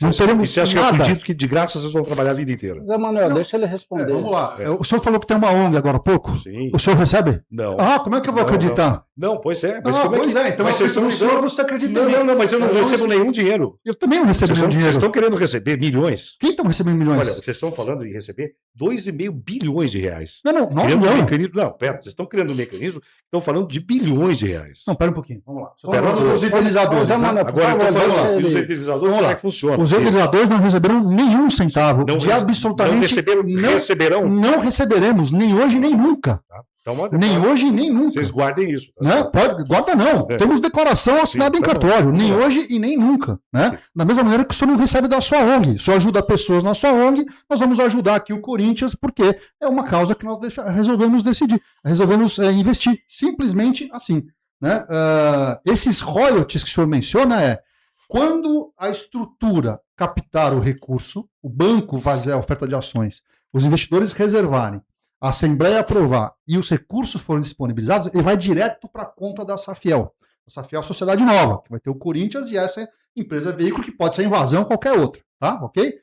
Não teremos você acha nada. que eu acredito que de graça vocês vão trabalhar a vida inteira? Zé Manuel, deixa ele responder. Vamos lá. O senhor falou que tem uma ONG agora há pouco? Sim. O senhor recebe? Não. Como é que eu vou acreditar? Não, pois é. Mas Então mas vocês estão no senhor você acredita em mim. Não, mas eu não recebo nenhum dinheiro. Eu também não recebo nenhum dinheiro. Vocês estão querendo receber milhões? Quem estão recebendo milhões? Olha, vocês estão falando em receber 2,5 bilhões de reais. Não, nós Criando não. um mecanismo, não, pera, vocês estão criando um mecanismo, estão falando de bilhões de reais. Não, pera um pouquinho, vamos lá. Pera, Falando dos utilizadores, Zé Manuel, Agora eu estou falando lá, e os utilizadores, como é que funciona? Os utilizadores não receberam nenhum centavo Não de absolutamente... receberão? Não receberemos, nem hoje, nem nunca. Tá? Então, Nem hoje, nem nunca. vocês guardem isso. Tá Né? certo? Pode, guarda não. Temos declaração assinada em cartório. Nem hoje e nem nunca. Né? Da mesma maneira que o senhor não recebe da sua ONG. O senhor ajuda pessoas na sua ONG, nós vamos ajudar aqui o Corinthians, porque é uma causa que nós resolvemos decidir. Resolvemos investir. Simplesmente assim. Né? Esses royalties que o senhor menciona quando a estrutura captar o recurso, o banco fazer a oferta de ações, os investidores reservarem, a Assembleia aprovar e os recursos forem disponibilizados, ele vai direto para a conta da Safiel. A Safiel é a sociedade nova, que vai ter o Corinthians e essa empresa veículo que pode ser invasão qualquer outra, tá? Ok?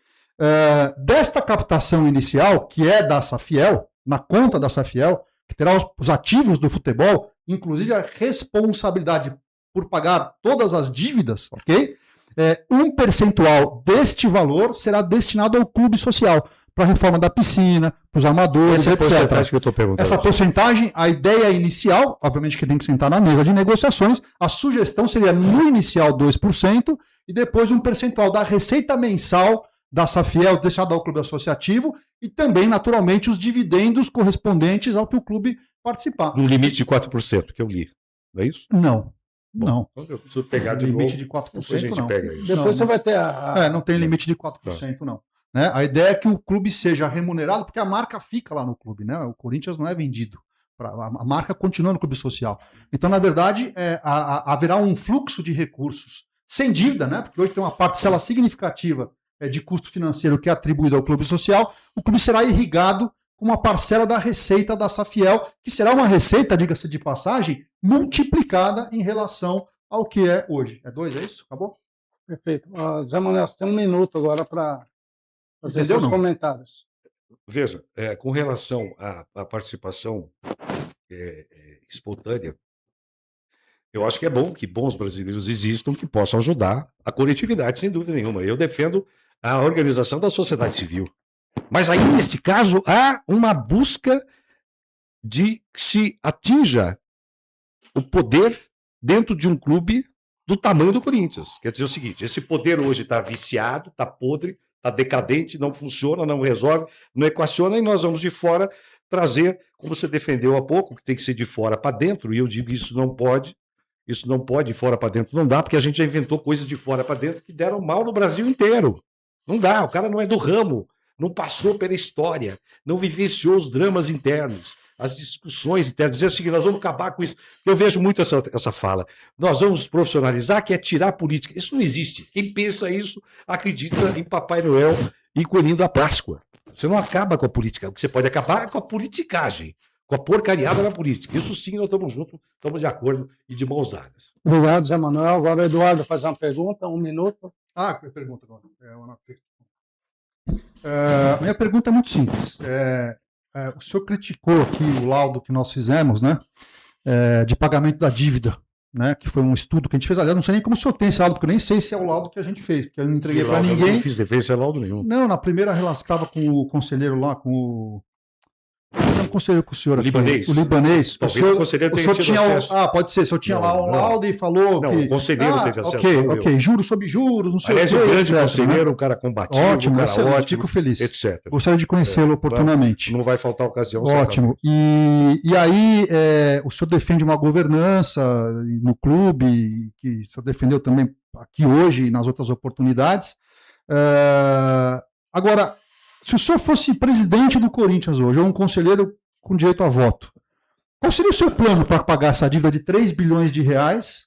Desta captação inicial, que é da Safiel, na conta da Safiel, que terá os ativos do futebol, inclusive a responsabilidade por pagar todas as dívidas, ok? Um percentual deste valor será destinado ao clube social, para a reforma da piscina, para os amadores, Essa etc. porcentagem que eu estou perguntando. Essa porcentagem, a ideia inicial, obviamente que tem que sentar na mesa de negociações, a sugestão seria no inicial 2% e depois um percentual da receita mensal da Safiel destinado ao clube associativo e também, naturalmente, os dividendos correspondentes ao que o clube participar. No limite de 4%, que eu li. Não é isso? Não. Bom, não. Então eu preciso pegar de limite novo. de 4%, Depois a gente não. pega isso. Depois você vai ter não tem limite de 4%, não. Né? A ideia é que o clube seja remunerado, porque a marca fica lá no clube, né? O Corinthians não é vendido. A marca continua no clube social. Então, na verdade, haverá um fluxo de recursos sem dívida, né? Porque hoje tem uma parcela significativa de custo financeiro que é atribuído ao clube social. O clube será irrigado com uma parcela da receita da Safiel, que será uma receita, diga-se de passagem, multiplicada em relação ao que é hoje. É 2, é isso? Acabou? Perfeito. Zé Manuel, você tem 1 minuto agora para fazer seus comentários. Veja, com relação à participação espontânea, eu acho que é bom que bons brasileiros existam que possam ajudar a coletividade, sem dúvida nenhuma. Eu defendo a organização da sociedade civil. Mas aí, neste caso, há uma busca de que se atinja o poder dentro de um clube do tamanho do Corinthians. Quer dizer o seguinte, esse poder hoje está viciado, está podre, está decadente, não funciona, não resolve, não equaciona, e nós vamos de fora trazer, como você defendeu há pouco, que tem que ser de fora para dentro, e eu digo que isso não pode, de fora para dentro não dá, porque a gente já inventou coisas de fora para dentro que deram mal no Brasil inteiro. Não dá, o cara não é do ramo, não passou pela história, não vivenciou os dramas internos, as discussões internas, dizer o seguinte, nós vamos acabar com isso. Eu vejo muito essa fala. Nós vamos profissionalizar, que é tirar a política. Isso não existe. Quem pensa isso acredita em Papai Noel e Coelhinho da Páscoa. Você não acaba com a política. O que você pode acabar é com a politicagem, com a porcariada da política. Isso sim, nós estamos juntos, estamos de acordo e de mãos dadas. Obrigado, Zé Manuel. Agora o Eduardo faz uma pergunta, 1 minuto. Pergunta agora. Minha pergunta é muito simples. O senhor criticou aqui o laudo que nós fizemos, né? de pagamento da dívida, né, que foi um estudo que a gente fez. Aliás, não sei nem como o senhor tem esse laudo, porque eu nem sei se é o laudo que a gente fez, porque eu não entreguei para ninguém. Eu não fiz defesa de laudo nenhum. Não, na primeira relação, estava com o conselheiro lá, com o... Eu conselheiro com o senhor aqui. O libanês. Talvez o conselheiro tenha tido acesso. Pode ser. O senhor tinha lá um laudo e falou não, que... o conselheiro teve acesso. Ok. Juros sobre juros, não sei o que. O grande conselheiro, um cara combativo, ótimo, um cara ótimo, fico feliz. etc. Gostaria de conhecê-lo oportunamente. Não vai faltar ocasião. Ótimo. E aí, o senhor defende uma governança no clube, que o senhor defendeu também aqui hoje e nas outras oportunidades. Agora, se o senhor fosse presidente do Corinthians hoje, ou um conselheiro com direito a voto, qual seria o seu plano para pagar essa dívida de 3 bilhões de reais,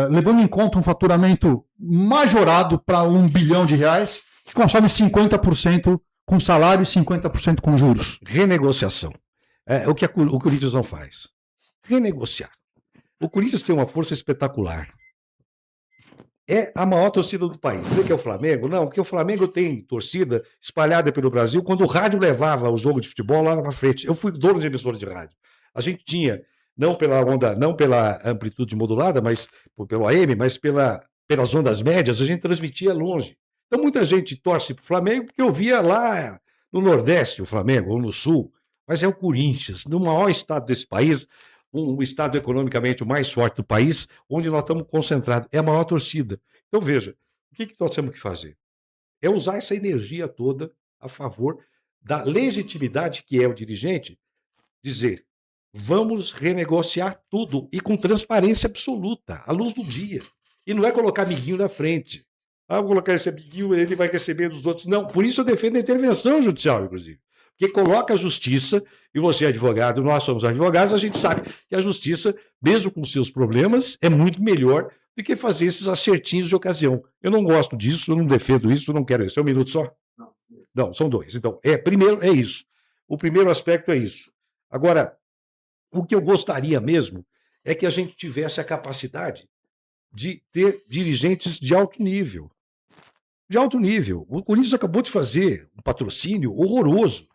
levando em conta um faturamento majorado para 1 bilhão de reais, que consome 50% com salário e 50% com juros? Renegociação. É o que o Corinthians não faz. Renegociar. O Corinthians tem uma força espetacular. É a maior torcida do país. Dizer que é o Flamengo? Não, porque o Flamengo tem torcida espalhada pelo Brasil. Quando o rádio levava o jogo de futebol lá na frente, eu fui dono de emissora de rádio. A gente tinha, não pela onda, não pela amplitude modulada, mas pelo AM, mas pelas ondas médias, a gente transmitia longe. Então muita gente torce para o Flamengo porque eu via lá no Nordeste o Flamengo, ou no Sul, mas é o Corinthians, no maior estado desse país, um estado economicamente o mais forte do país, onde nós estamos concentrados. É a maior torcida. Então, veja, o que nós temos que fazer? É usar essa energia toda a favor da legitimidade que é o dirigente, dizer, vamos renegociar tudo e com transparência absoluta, à luz do dia. E não é colocar amiguinho na frente. Vou colocar esse amiguinho, ele vai receber dos outros. Não, por isso eu defendo a intervenção judicial, inclusive. Porque coloca a justiça, e você é advogado, nós somos advogados, a gente sabe que a justiça, mesmo com seus problemas, é muito melhor do que fazer esses acertinhos de ocasião. Eu não gosto disso, eu não defendo isso, eu não quero isso. É um minuto só? Não, são dois. Então, primeiro é isso. O primeiro aspecto é isso. Agora, o que eu gostaria mesmo é que a gente tivesse a capacidade de ter dirigentes de alto nível. De alto nível. O Corinthians acabou de fazer um patrocínio horroroso.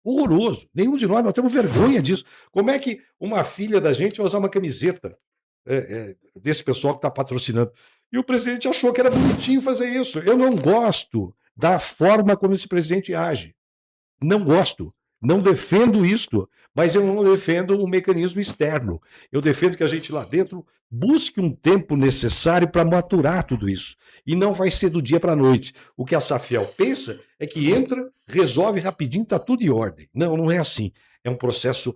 Horroroso. Nenhum de nós temos vergonha disso. Como é que uma filha da gente vai usar uma camiseta desse pessoal que está patrocinando? E o presidente achou que era bonitinho fazer isso. Eu não gosto da forma como esse presidente age. Não gosto. Não defendo isto, mas eu não defendo um mecanismo externo. Eu defendo que a gente lá dentro busque um tempo necessário para maturar tudo isso. E não vai ser do dia para a noite. O que a Safiel pensa é que entra, resolve rapidinho, está tudo em ordem. Não, não é assim. É um processo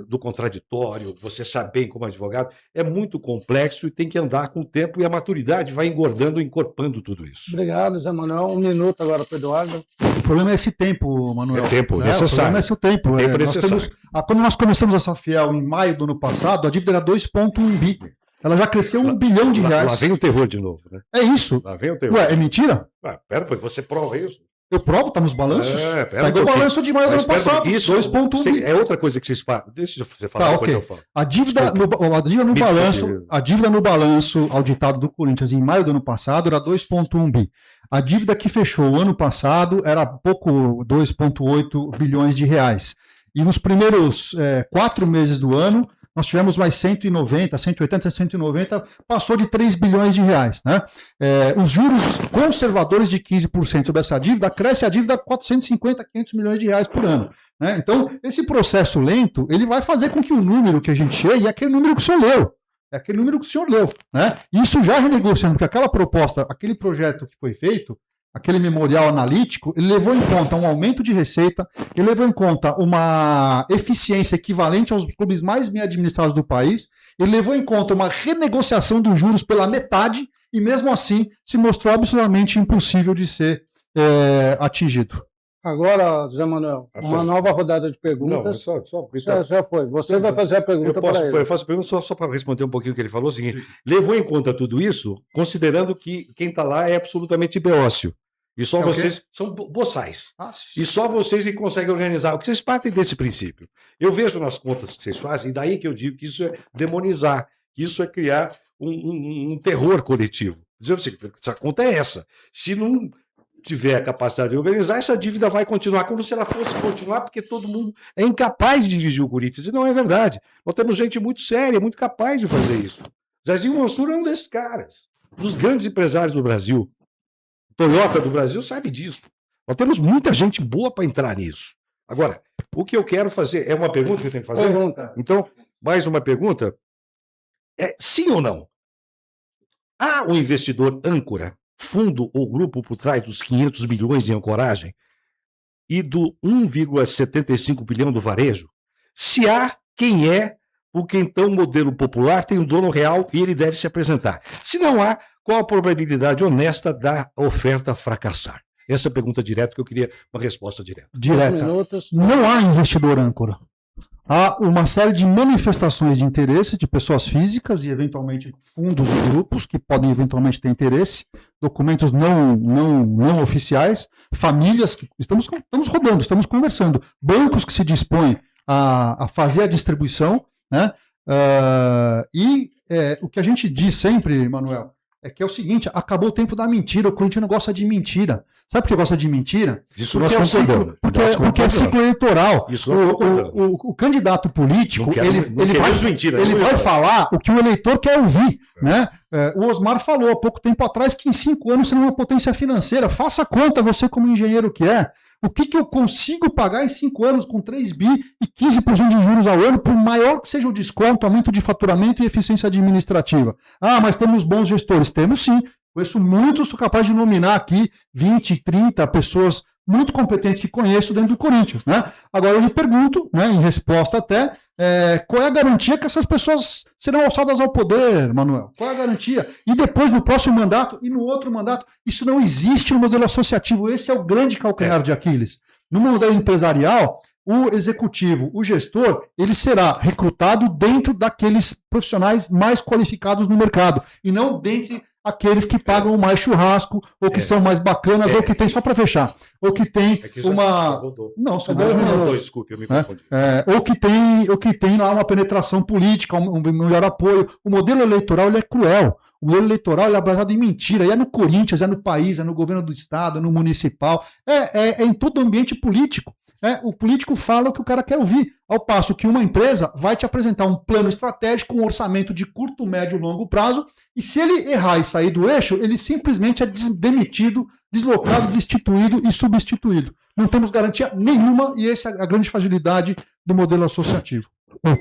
do contraditório, você sabe bem como advogado, é muito complexo e tem que andar com o tempo e a maturidade vai engordando, encorpando tudo isso. Obrigado, Zé Manuel. Um minuto agora para o Eduardo. O problema é esse tempo, Manuel. É tempo necessário. O problema é esse tempo. Quando nós começamos a Safiel em maio do ano passado, a dívida era 2,1 bi. Ela já cresceu 1 bilhão de reais. Lá vem o terror de novo, né? É isso. Lá vem o terror. Ué, é mentira? Pera, você prova isso? Eu provo, tá nos balanços? Pega o balanço de maio do ano passado. Isso 2,1 bi. É outra coisa que vocês falam. Deixa você falar, depois eu falo. A dívida no balanço auditado do Corinthians em maio do ano passado era 2,1 bi. A dívida que fechou o ano passado era pouco 2,8 bilhões de reais. E nos primeiros 4 meses do ano, nós tivemos mais 190, 180, 190, passou de 3 bilhões de reais. Né? Os juros conservadores de 15% sobre essa dívida, cresce a dívida 450, 500 milhões de reais por ano. Né? Então, esse processo lento, ele vai fazer com que o número que a gente chegue é aquele número que o senhor leu. É aquele número que o senhor leu. Né? Isso já renegociando, porque aquela proposta, aquele projeto que foi feito, aquele memorial analítico, ele levou em conta um aumento de receita, ele levou em conta uma eficiência equivalente aos clubes mais bem administrados do país, ele levou em conta uma renegociação dos juros pela metade, e mesmo assim se mostrou absolutamente impossível de ser atingido. Agora, Zé Manuel, uma nova rodada de perguntas. Não, já foi. Você vai fazer a pergunta para ele. Eu faço a pergunta só para responder um pouquinho o que ele falou. O seguinte, levou em conta tudo isso, considerando que quem está lá é absolutamente beócio. E só vocês são boçais. E só vocês que conseguem organizar. Porque vocês partem desse princípio. Eu vejo nas contas que vocês fazem, e daí que eu digo que isso é demonizar, que isso é criar um terror coletivo. Dizer assim, essa conta é essa. Se tiver a capacidade de organizar, essa dívida vai continuar como se ela fosse continuar, porque todo mundo é incapaz de dirigir o Corinthians. E não é verdade. Nós temos gente muito séria, muito capaz de fazer isso. Jairzinho Mansur é um desses caras, dos grandes empresários do Brasil. Toyota do Brasil sabe disso. Nós temos muita gente boa para entrar nisso. Agora, o que eu quero fazer, é uma pergunta que eu tenho que fazer? Pergunta. Então, mais uma pergunta. Sim ou não? Há um investidor âncora, fundo ou grupo por trás dos 500 milhões de ancoragem e do 1,75 bilhão do varejo? Se há, quem é? Porque então o modelo popular tem um dono real e ele deve se apresentar. Se não há, qual a probabilidade honesta da oferta fracassar? Essa é a pergunta direta que eu queria uma resposta direta. Direta. Não há investidor âncora. Há uma série de manifestações de interesses de pessoas físicas e, eventualmente, fundos e grupos que podem, eventualmente, ter interesse, documentos não oficiais, famílias que estamos rodando, estamos conversando, bancos que se dispõem a fazer a distribuição, né? O que a gente diz sempre, Manuel, é que é o seguinte, acabou o tempo da mentira, o Corinthians não gosta de mentira. Sabe por que gosta de mentira? Isso porque nós concordamos. Porque é ciclo eleitoral. Isso nós concordamos. O candidato político, ele vai mentira. falar o que o eleitor quer ouvir. Né? O Osmar falou há pouco tempo atrás que em 5 anos será uma potência financeira. Faça conta, você como engenheiro que é. O que eu consigo pagar em 5 anos com 3 bi e 15% de juros ao ano, por maior que seja o desconto, aumento de faturamento e eficiência administrativa? Ah, mas temos bons gestores. Temos sim. Conheço muitos, sou capaz de nominar aqui 20, 30 pessoas muito competentes que conheço dentro do Corinthians. Né? Agora eu lhe pergunto, né, em resposta até, qual é a garantia que essas pessoas serão alçadas ao poder, Manuel? Qual é a garantia? E depois, no próximo mandato e no outro mandato, isso não existe no modelo associativo. Esse é o grande calcanhar de Aquiles. No modelo empresarial, o executivo, o gestor, ele será recrutado dentro daqueles profissionais mais qualificados no mercado, e não dentre aqueles que pagam mais churrasco, ou que são mais bacanas, ou que tem, só para fechar, ou que tem uma... Não, só 2 minutos. Desculpe, eu me confundi. Ou que tem lá uma penetração política, um melhor apoio. O modelo eleitoral ele é cruel. O modelo eleitoral ele é baseado em mentira. E é no Corinthians, é no país, é no governo do estado, é no municipal, é em todo o ambiente político. O político fala o que o cara quer ouvir, ao passo que uma empresa vai te apresentar um plano estratégico, um orçamento de curto, médio e longo prazo, e se ele errar e sair do eixo, ele simplesmente é demitido, deslocado, destituído e substituído. Não temos garantia nenhuma, e essa é a grande fragilidade do modelo associativo. Eu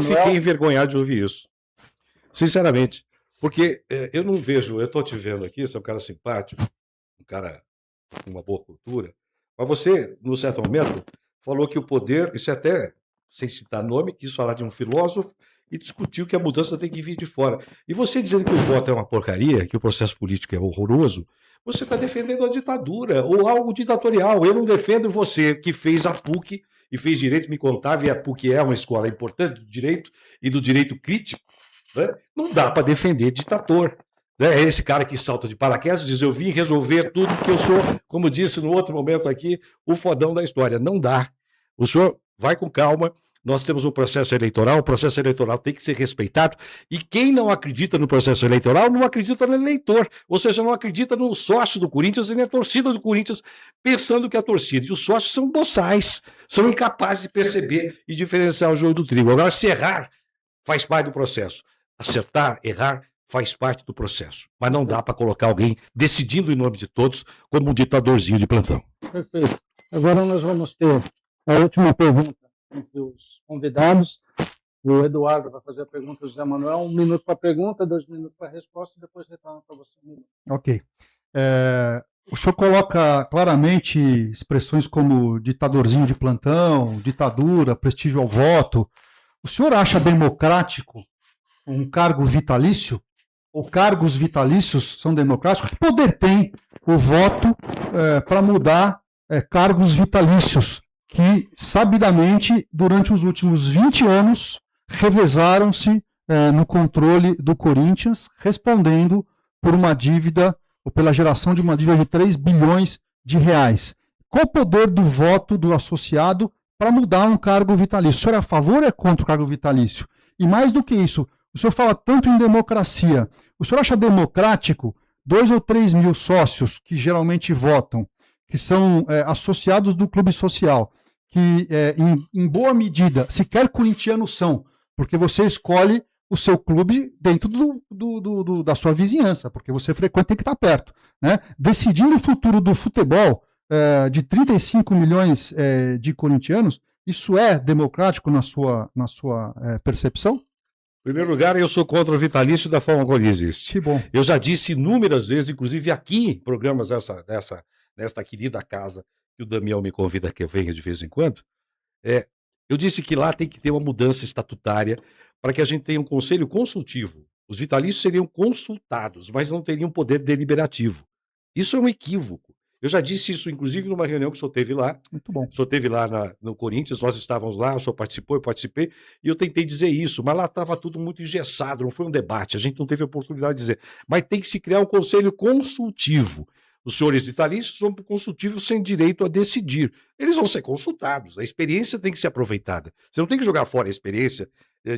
fiquei envergonhado de ouvir isso, sinceramente, porque eu não vejo, eu estou te vendo aqui, você é um cara simpático, um cara com uma boa cultura, mas você, num certo momento, falou que o poder, isso é até, sem citar nome, quis falar de um filósofo e discutiu que a mudança tem que vir de fora. E você dizendo que o voto é uma porcaria, que o processo político é horroroso, você está defendendo a ditadura ou algo ditatorial. Eu não defendo você que fez a PUC e fez direito, me contava, e a PUC é uma escola importante do direito e do direito crítico. Né? Não dá para defender ditador. É esse cara que salta de paraquedas e diz, eu vim resolver tudo porque eu sou, como disse no outro momento aqui, o fodão da história. Não dá. O senhor vai com calma, nós temos um processo eleitoral, o processo eleitoral tem que ser respeitado, e quem não acredita no processo eleitoral não acredita no eleitor, ou seja, não acredita no sócio do Corinthians e na torcida do Corinthians, pensando que a torcida e os sócios são boçais, são incapazes de perceber e diferenciar o joio do trigo. Agora, se errar, faz parte do processo. Acertar, errar, faz parte do processo. Mas não dá para colocar alguém decidindo em nome de todos como um ditadorzinho de plantão. Perfeito. Agora nós vamos ter a última pergunta entre os convidados. O Eduardo vai fazer a pergunta do José Manuel. 1 minuto para a pergunta, 2 minutos para a resposta, e depois retorno para você. Ok. O senhor coloca claramente expressões como ditadorzinho de plantão, ditadura, prestígio ao voto. O senhor acha democrático um cargo vitalício? Ou cargos vitalícios são democráticos? Que poder tem o voto para mudar cargos vitalícios que, sabidamente, durante os últimos 20 anos, revezaram-se no controle do Corinthians, respondendo por uma dívida, ou pela geração de uma dívida de 3 bilhões de reais. Qual o poder do voto do associado para mudar um cargo vitalício? O senhor é a favor ou é contra o cargo vitalício? E mais do que isso, o senhor fala tanto em democracia. O senhor acha democrático 2 ou 3 mil sócios que geralmente votam, que são associados do clube social, que em boa medida sequer corintianos são, porque você escolhe o seu clube dentro da sua vizinhança, porque você frequenta, tem que estar perto, né? Decidindo o futuro do futebol de 35 milhões de corintianos, isso é democrático na sua percepção? Em primeiro lugar, eu sou contra o vitalício da forma como ele existe. Que bom. Eu já disse inúmeras vezes, inclusive aqui em programas nesta querida casa, que o Damião me convida que eu venha de vez em quando, eu disse que lá tem que ter uma mudança estatutária para que a gente tenha um conselho consultivo. Os vitalícios seriam consultados, mas não teriam poder deliberativo. Isso é um equívoco. Eu já disse isso, inclusive, numa reunião que o senhor teve lá. Muito bom. O senhor teve lá no Corinthians, nós estávamos lá, o senhor participou, eu participei, e eu tentei dizer isso, mas lá estava tudo muito engessado, não foi um debate, a gente não teve a oportunidade de dizer. Mas tem que se criar um conselho consultivo. Os senhores vitalícios são consultivos sem direito a decidir. Eles vão ser consultados, a experiência tem que ser aproveitada. Você não tem que jogar fora a experiência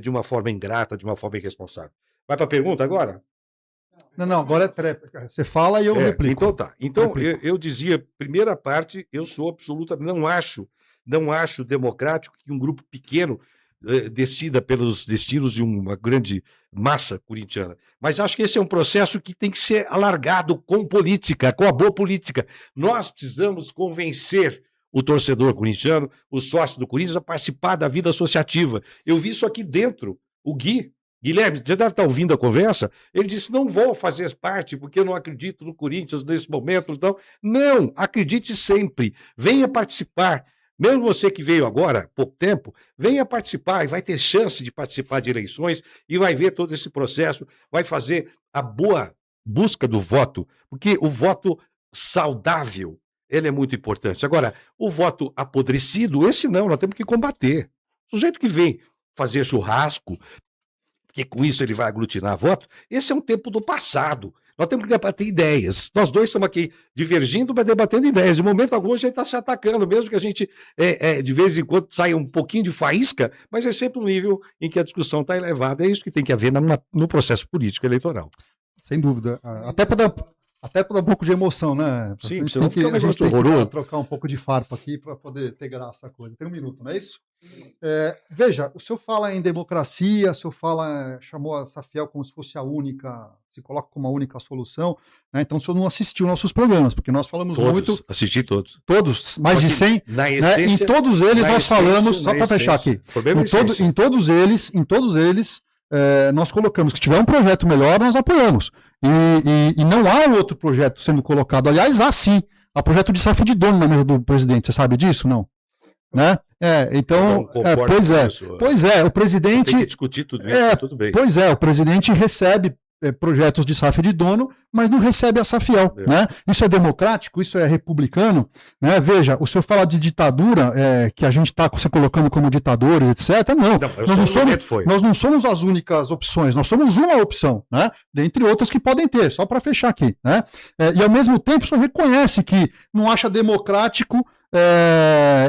de uma forma ingrata, de uma forma irresponsável. Vai para a pergunta agora? Não, agora é tréplica. Você fala e eu replico. Então tá. Então, eu dizia, primeira parte, eu sou absolutamente, não acho democrático que um grupo pequeno decida pelos destinos de uma grande massa corintiana. Mas acho que esse é um processo que tem que ser alargado com política, com a boa política. Nós precisamos convencer o torcedor corintiano, o sócio do Corinthians, a participar da vida associativa. Eu vi isso aqui dentro. O Guilherme, você deve estar ouvindo a conversa, ele disse, não vou fazer parte, porque eu não acredito no Corinthians nesse momento. Então, não, acredite sempre, venha participar. Mesmo você que veio agora, há pouco tempo, venha participar e vai ter chance de participar de eleições e vai ver todo esse processo, vai fazer a boa busca do voto, porque o voto saudável, ele é muito importante. Agora, o voto apodrecido, esse não, nós temos que combater. O sujeito que vem fazer churrasco, porque com isso ele vai aglutinar voto, esse é um tempo do passado. Nós temos que debater ideias. Nós dois estamos aqui divergindo, mas debatendo ideias. Em momento algum a gente está se atacando, mesmo que a gente, de vez em quando, saia um pouquinho de faísca, mas é sempre um nível em que a discussão está elevada. É isso que tem que haver no processo político eleitoral. Sem dúvida. Até para dar um pouco de emoção, né? Sim, senão fica um negócio horroroso. Trocar um pouco de farpa aqui para poder ter graça a coisa. Tem um minuto, não é isso? Veja, o senhor fala em democracia, o senhor chamou a Safiel como se fosse a única, se coloca como a única solução, né? Então o senhor não assistiu nossos programas, porque nós falamos muito... Assisti todos. Todos, mais de 100, na essência, né? Em todos eles nós falamos, só para fechar aqui, em todos eles, nós colocamos que se tiver um projeto melhor, nós apoiamos. E não há um outro projeto sendo colocado. Aliás, há sim. Há projeto de SAF de dono na mesa do presidente. Você sabe disso? Não? Né? Então, pois é, o presidente... Tem que discutir tudo isso, tudo bem. Pois é, o presidente recebe projetos de SAF de dono, mas não recebe a Safiel, né? Isso é democrático, isso é republicano, né? Veja, o senhor fala de ditadura, que a gente está se colocando como ditadores, etc. Não, nós não somos as únicas opções, nós somos uma opção, né? Dentre outras que podem ter, só para fechar aqui, né? E ao mesmo tempo o senhor reconhece que não acha democrático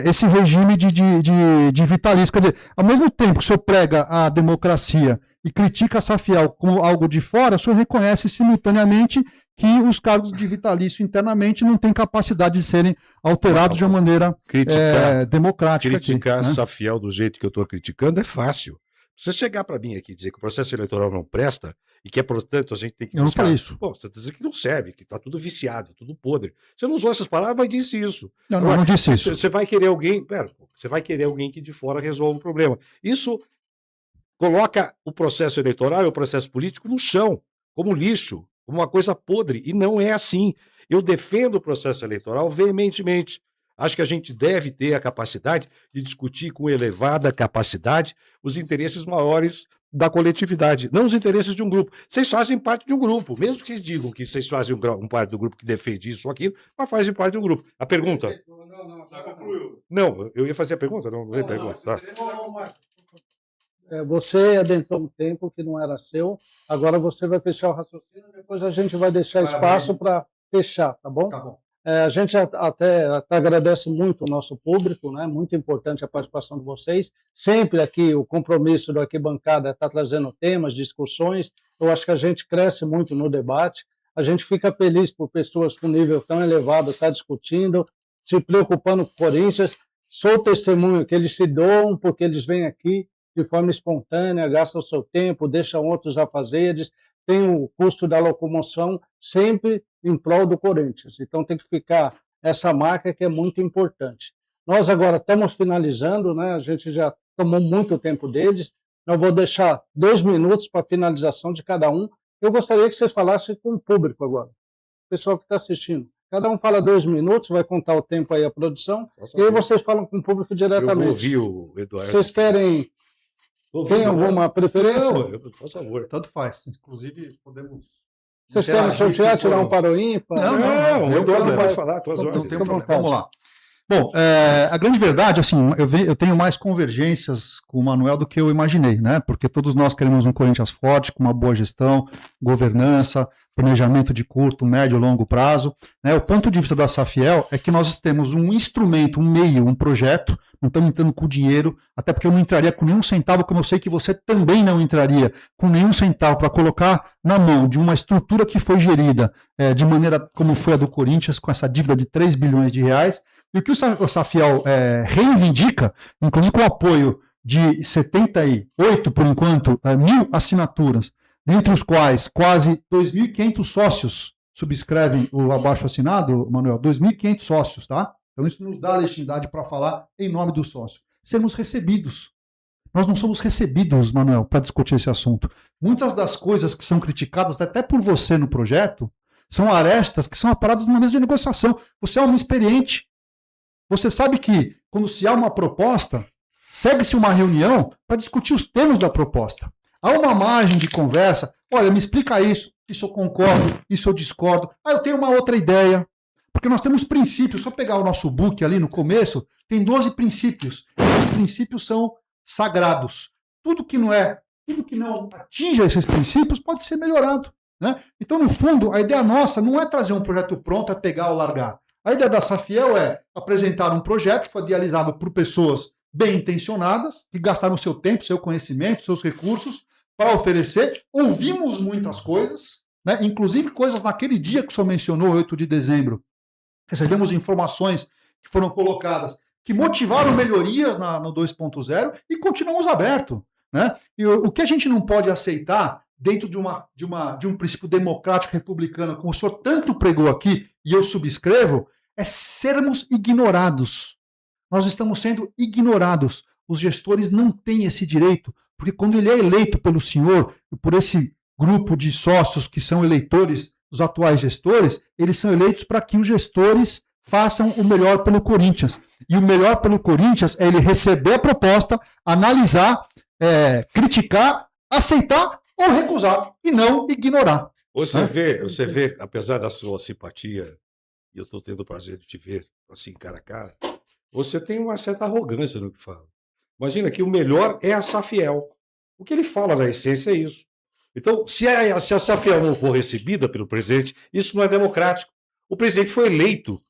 esse regime de vitalício. Quer dizer, ao mesmo tempo que o senhor prega a democracia e critica a Safiel como algo de fora, o senhor reconhece simultaneamente que os cargos de vitalício internamente não têm capacidade de serem alterados de uma maneira democrática. Criticar aqui, a Safiel do jeito que eu estou criticando é fácil. Você chegar para mim aqui e dizer que o processo eleitoral não presta e que, portanto, a gente tem que... Eu não falei isso. Bom, você está dizendo que não serve, que está tudo viciado, tudo podre. Você não usou essas palavras, mas disse isso. Não disse isso. Você vai querer alguém... Você vai querer alguém que de fora resolva o problema. Isso coloca o processo eleitoral e o processo político no chão, como lixo, como uma coisa podre. E não é assim. Eu defendo o processo eleitoral veementemente. Acho que a gente deve ter a capacidade de discutir com elevada capacidade os interesses maiores da coletividade, não os interesses de um grupo. Vocês fazem parte de um grupo, mesmo que vocês digam que vocês fazem parte do grupo que defende isso ou aquilo, mas fazem parte de um grupo. A pergunta... Não, eu ia fazer a pergunta, não ia perguntar. Você adentrou um tempo que não era seu, agora você vai fechar o raciocínio, depois a gente vai deixar espaço para fechar, tá bom? Tá bom. A gente até agradece muito o nosso público, né? Muito importante a participação de vocês. Sempre aqui o compromisso do Arquibancada está trazendo temas, discussões. Eu acho que a gente cresce muito no debate. A gente fica feliz por pessoas com nível tão elevado estar discutindo, se preocupando com o Corinthians. Sou testemunho que eles se doam porque eles vêm aqui de forma espontânea, gastam o seu tempo, deixam outros afazeres, tem o custo da locomoção sempre em prol do Corinthians. Então tem que ficar essa marca que é muito importante. Nós agora estamos finalizando, né? A gente já tomou muito tempo deles. Eu vou deixar 2 minutos para a finalização de cada um. Eu gostaria que vocês falassem com o público agora, o pessoal que está assistindo. Cada um fala 2 minutos, vai contar o tempo aí a produção, e aí vocês falam com o público diretamente. Eu vou ouvir o Eduardo. Vocês querem... Tem alguma preferência? Não, por favor. Tanto faz. Inclusive, podemos... Vocês querem sortear, tirar um para o ímpar? Não, o Eduardo pode falar. Não tem problema. Vamos lá. Bom, a grande verdade, assim, eu tenho mais convergências com o Manuel do que eu imaginei, né? Porque todos nós queremos um Corinthians forte, com uma boa gestão, governança, planejamento de curto, médio e longo prazo, né? O ponto de vista da Safiel é que nós temos um instrumento, um meio, um projeto, não estamos entrando com dinheiro, até porque eu não entraria com nenhum centavo, como eu sei que você também não entraria com nenhum centavo para colocar na mão de uma estrutura que foi gerida de maneira como foi a do Corinthians, com essa dívida de 3 bilhões de reais. E o que o Safiel reivindica, inclusive com o apoio de 78, por enquanto, 1.000 assinaturas, dentre os quais quase 2.500 sócios subscrevem o abaixo-assinado, Manuel, 2.500 sócios, tá? Então isso nos dá a legitimidade para falar em nome do sócio. Sermos recebidos. Nós não somos recebidos, Manuel, para discutir esse assunto. Muitas das coisas que são criticadas até por você no projeto são arestas que são aparadas numa mesa de negociação. Você é um experiente. Você sabe que, quando se há uma proposta, segue-se uma reunião para discutir os termos da proposta. Há uma margem de conversa. Olha, me explica isso eu concordo, isso eu discordo. Eu tenho uma outra ideia. Porque nós temos princípios. Só pegar o nosso book ali no começo, tem 12 princípios. Esses princípios são sagrados. Tudo que não atinge esses princípios pode ser melhorado, né? Então, no fundo, a ideia nossa não é trazer um projeto pronto, é pegar ou largar. A ideia da Safiel é apresentar um projeto que foi idealizado por pessoas bem intencionadas, que gastaram seu tempo, seu conhecimento, seus recursos para oferecer. Ouvimos muitas coisas, né? Inclusive coisas naquele dia que o senhor mencionou, 8 de dezembro. Recebemos informações que foram colocadas que motivaram melhorias no 2.0 e continuamos abertos, né? E o que a gente não pode aceitar dentro de um princípio democrático republicano, como o senhor tanto pregou aqui, e eu subscrevo, é sermos ignorados. Nós estamos sendo ignorados. Os gestores não têm esse direito, porque quando ele é eleito pelo senhor, por esse grupo de sócios que são eleitores dos atuais gestores, eles são eleitos para que os gestores façam o melhor pelo Corinthians. E o melhor pelo Corinthians é ele receber a proposta, analisar, criticar, aceitar ou recusar, e não ignorar. Você vê, apesar da sua simpatia, e eu estou tendo o prazer de te ver assim, cara a cara, você tem uma certa arrogância no que fala. Imagina que o melhor é a Safiel. O que ele fala, na essência, é isso. Então, se a Safiel não for recebida pelo presidente, isso não é democrático. O presidente foi eleito.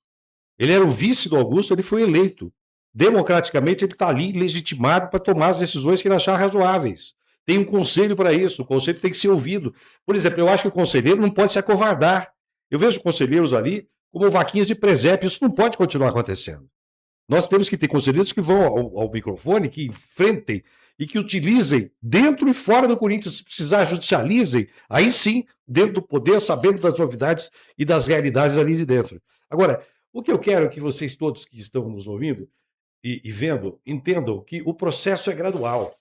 Ele era o vice do Augusto, ele foi eleito. Democraticamente, ele está ali legitimado para tomar as decisões que ele achar razoáveis. Tem um conselho para isso, o conselho tem que ser ouvido. Por exemplo, eu acho que o conselheiro não pode se acovardar. Eu vejo conselheiros ali como vaquinhas de presépio, isso não pode continuar acontecendo. Nós temos que ter conselheiros que vão ao microfone, que enfrentem e que utilizem dentro e fora do Corinthians, se precisar, judicializem, aí sim, dentro do poder, sabendo das novidades e das realidades ali de dentro. Agora, o que eu quero é que vocês todos que estão nos ouvindo e vendo, entendam que o processo é gradual.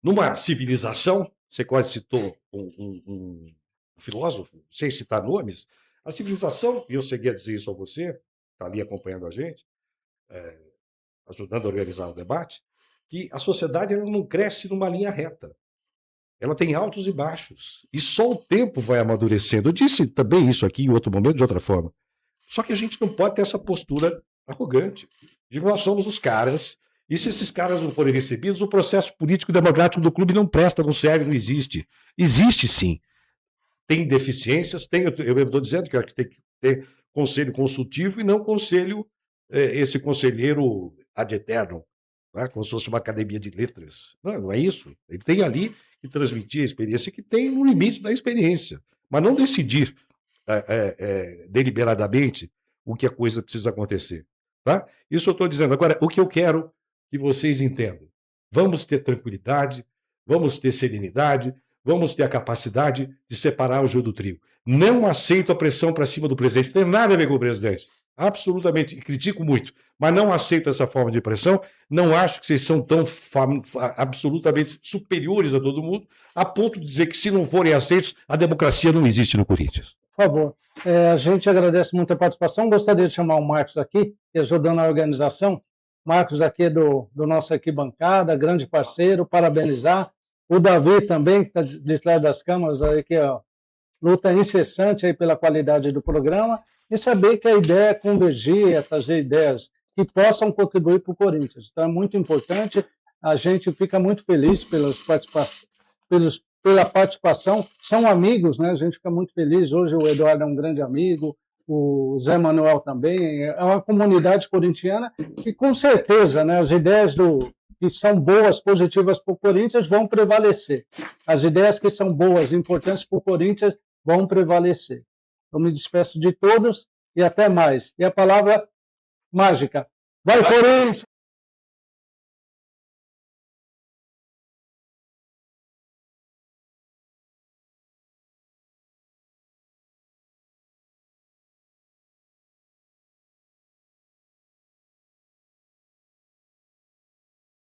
Numa civilização, você quase citou um filósofo, sem citar nomes, a civilização, e eu cheguei a dizer isso a você, está ali acompanhando a gente, ajudando a organizar o debate, que a sociedade ela não cresce numa linha reta. Ela tem altos e baixos. E só o tempo vai amadurecendo. Eu disse também isso aqui em outro momento, de outra forma. Só que a gente não pode ter essa postura arrogante, de que nós somos os caras, e se esses caras não forem recebidos, o processo político democrático do clube não presta, não serve, não existe. Existe sim. Tem deficiências, eu estou dizendo que tem que ter conselho consultivo e não conselho, esse conselheiro ad eternum, né? Como se fosse uma academia de letras. Não é isso. Ele tem ali que transmitir a experiência que tem no limite da experiência, mas não decidir deliberadamente o que a coisa precisa acontecer. Tá? Isso eu estou dizendo. Agora, o que eu quero que vocês entendam, vamos ter tranquilidade, vamos ter serenidade, vamos ter a capacidade de separar o joio do trigo. Não aceito a pressão para cima do presidente, não tem nada a ver com o presidente. Absolutamente, critico muito, mas não aceito essa forma de pressão, não acho que vocês são tão absolutamente superiores a todo mundo, a ponto de dizer que se não forem aceitos, a democracia não existe no Corinthians. Por favor. A gente agradece muito a participação, gostaria de chamar o Marcos aqui, ajudando a organização. Marcos aqui do nosso arquibancada, grande parceiro, parabenizar. O Davi também, que está de trás das câmeras, aí, que luta incessante aí pela qualidade do programa, e saber que a ideia é convergir, é trazer ideias que possam contribuir para o Corinthians. Então é muito importante, a gente fica muito feliz pela participação, são amigos, né? A gente fica muito feliz, hoje o Eduardo é um grande amigo, o Zé Manuel também, é uma comunidade corintiana que com certeza, né, as ideias que são boas, positivas para o Corinthians vão prevalecer. As ideias que são boas, importantes para o Corinthians vão prevalecer. Eu me despeço de todos e até mais. E a palavra mágica. Vai, Corinthians!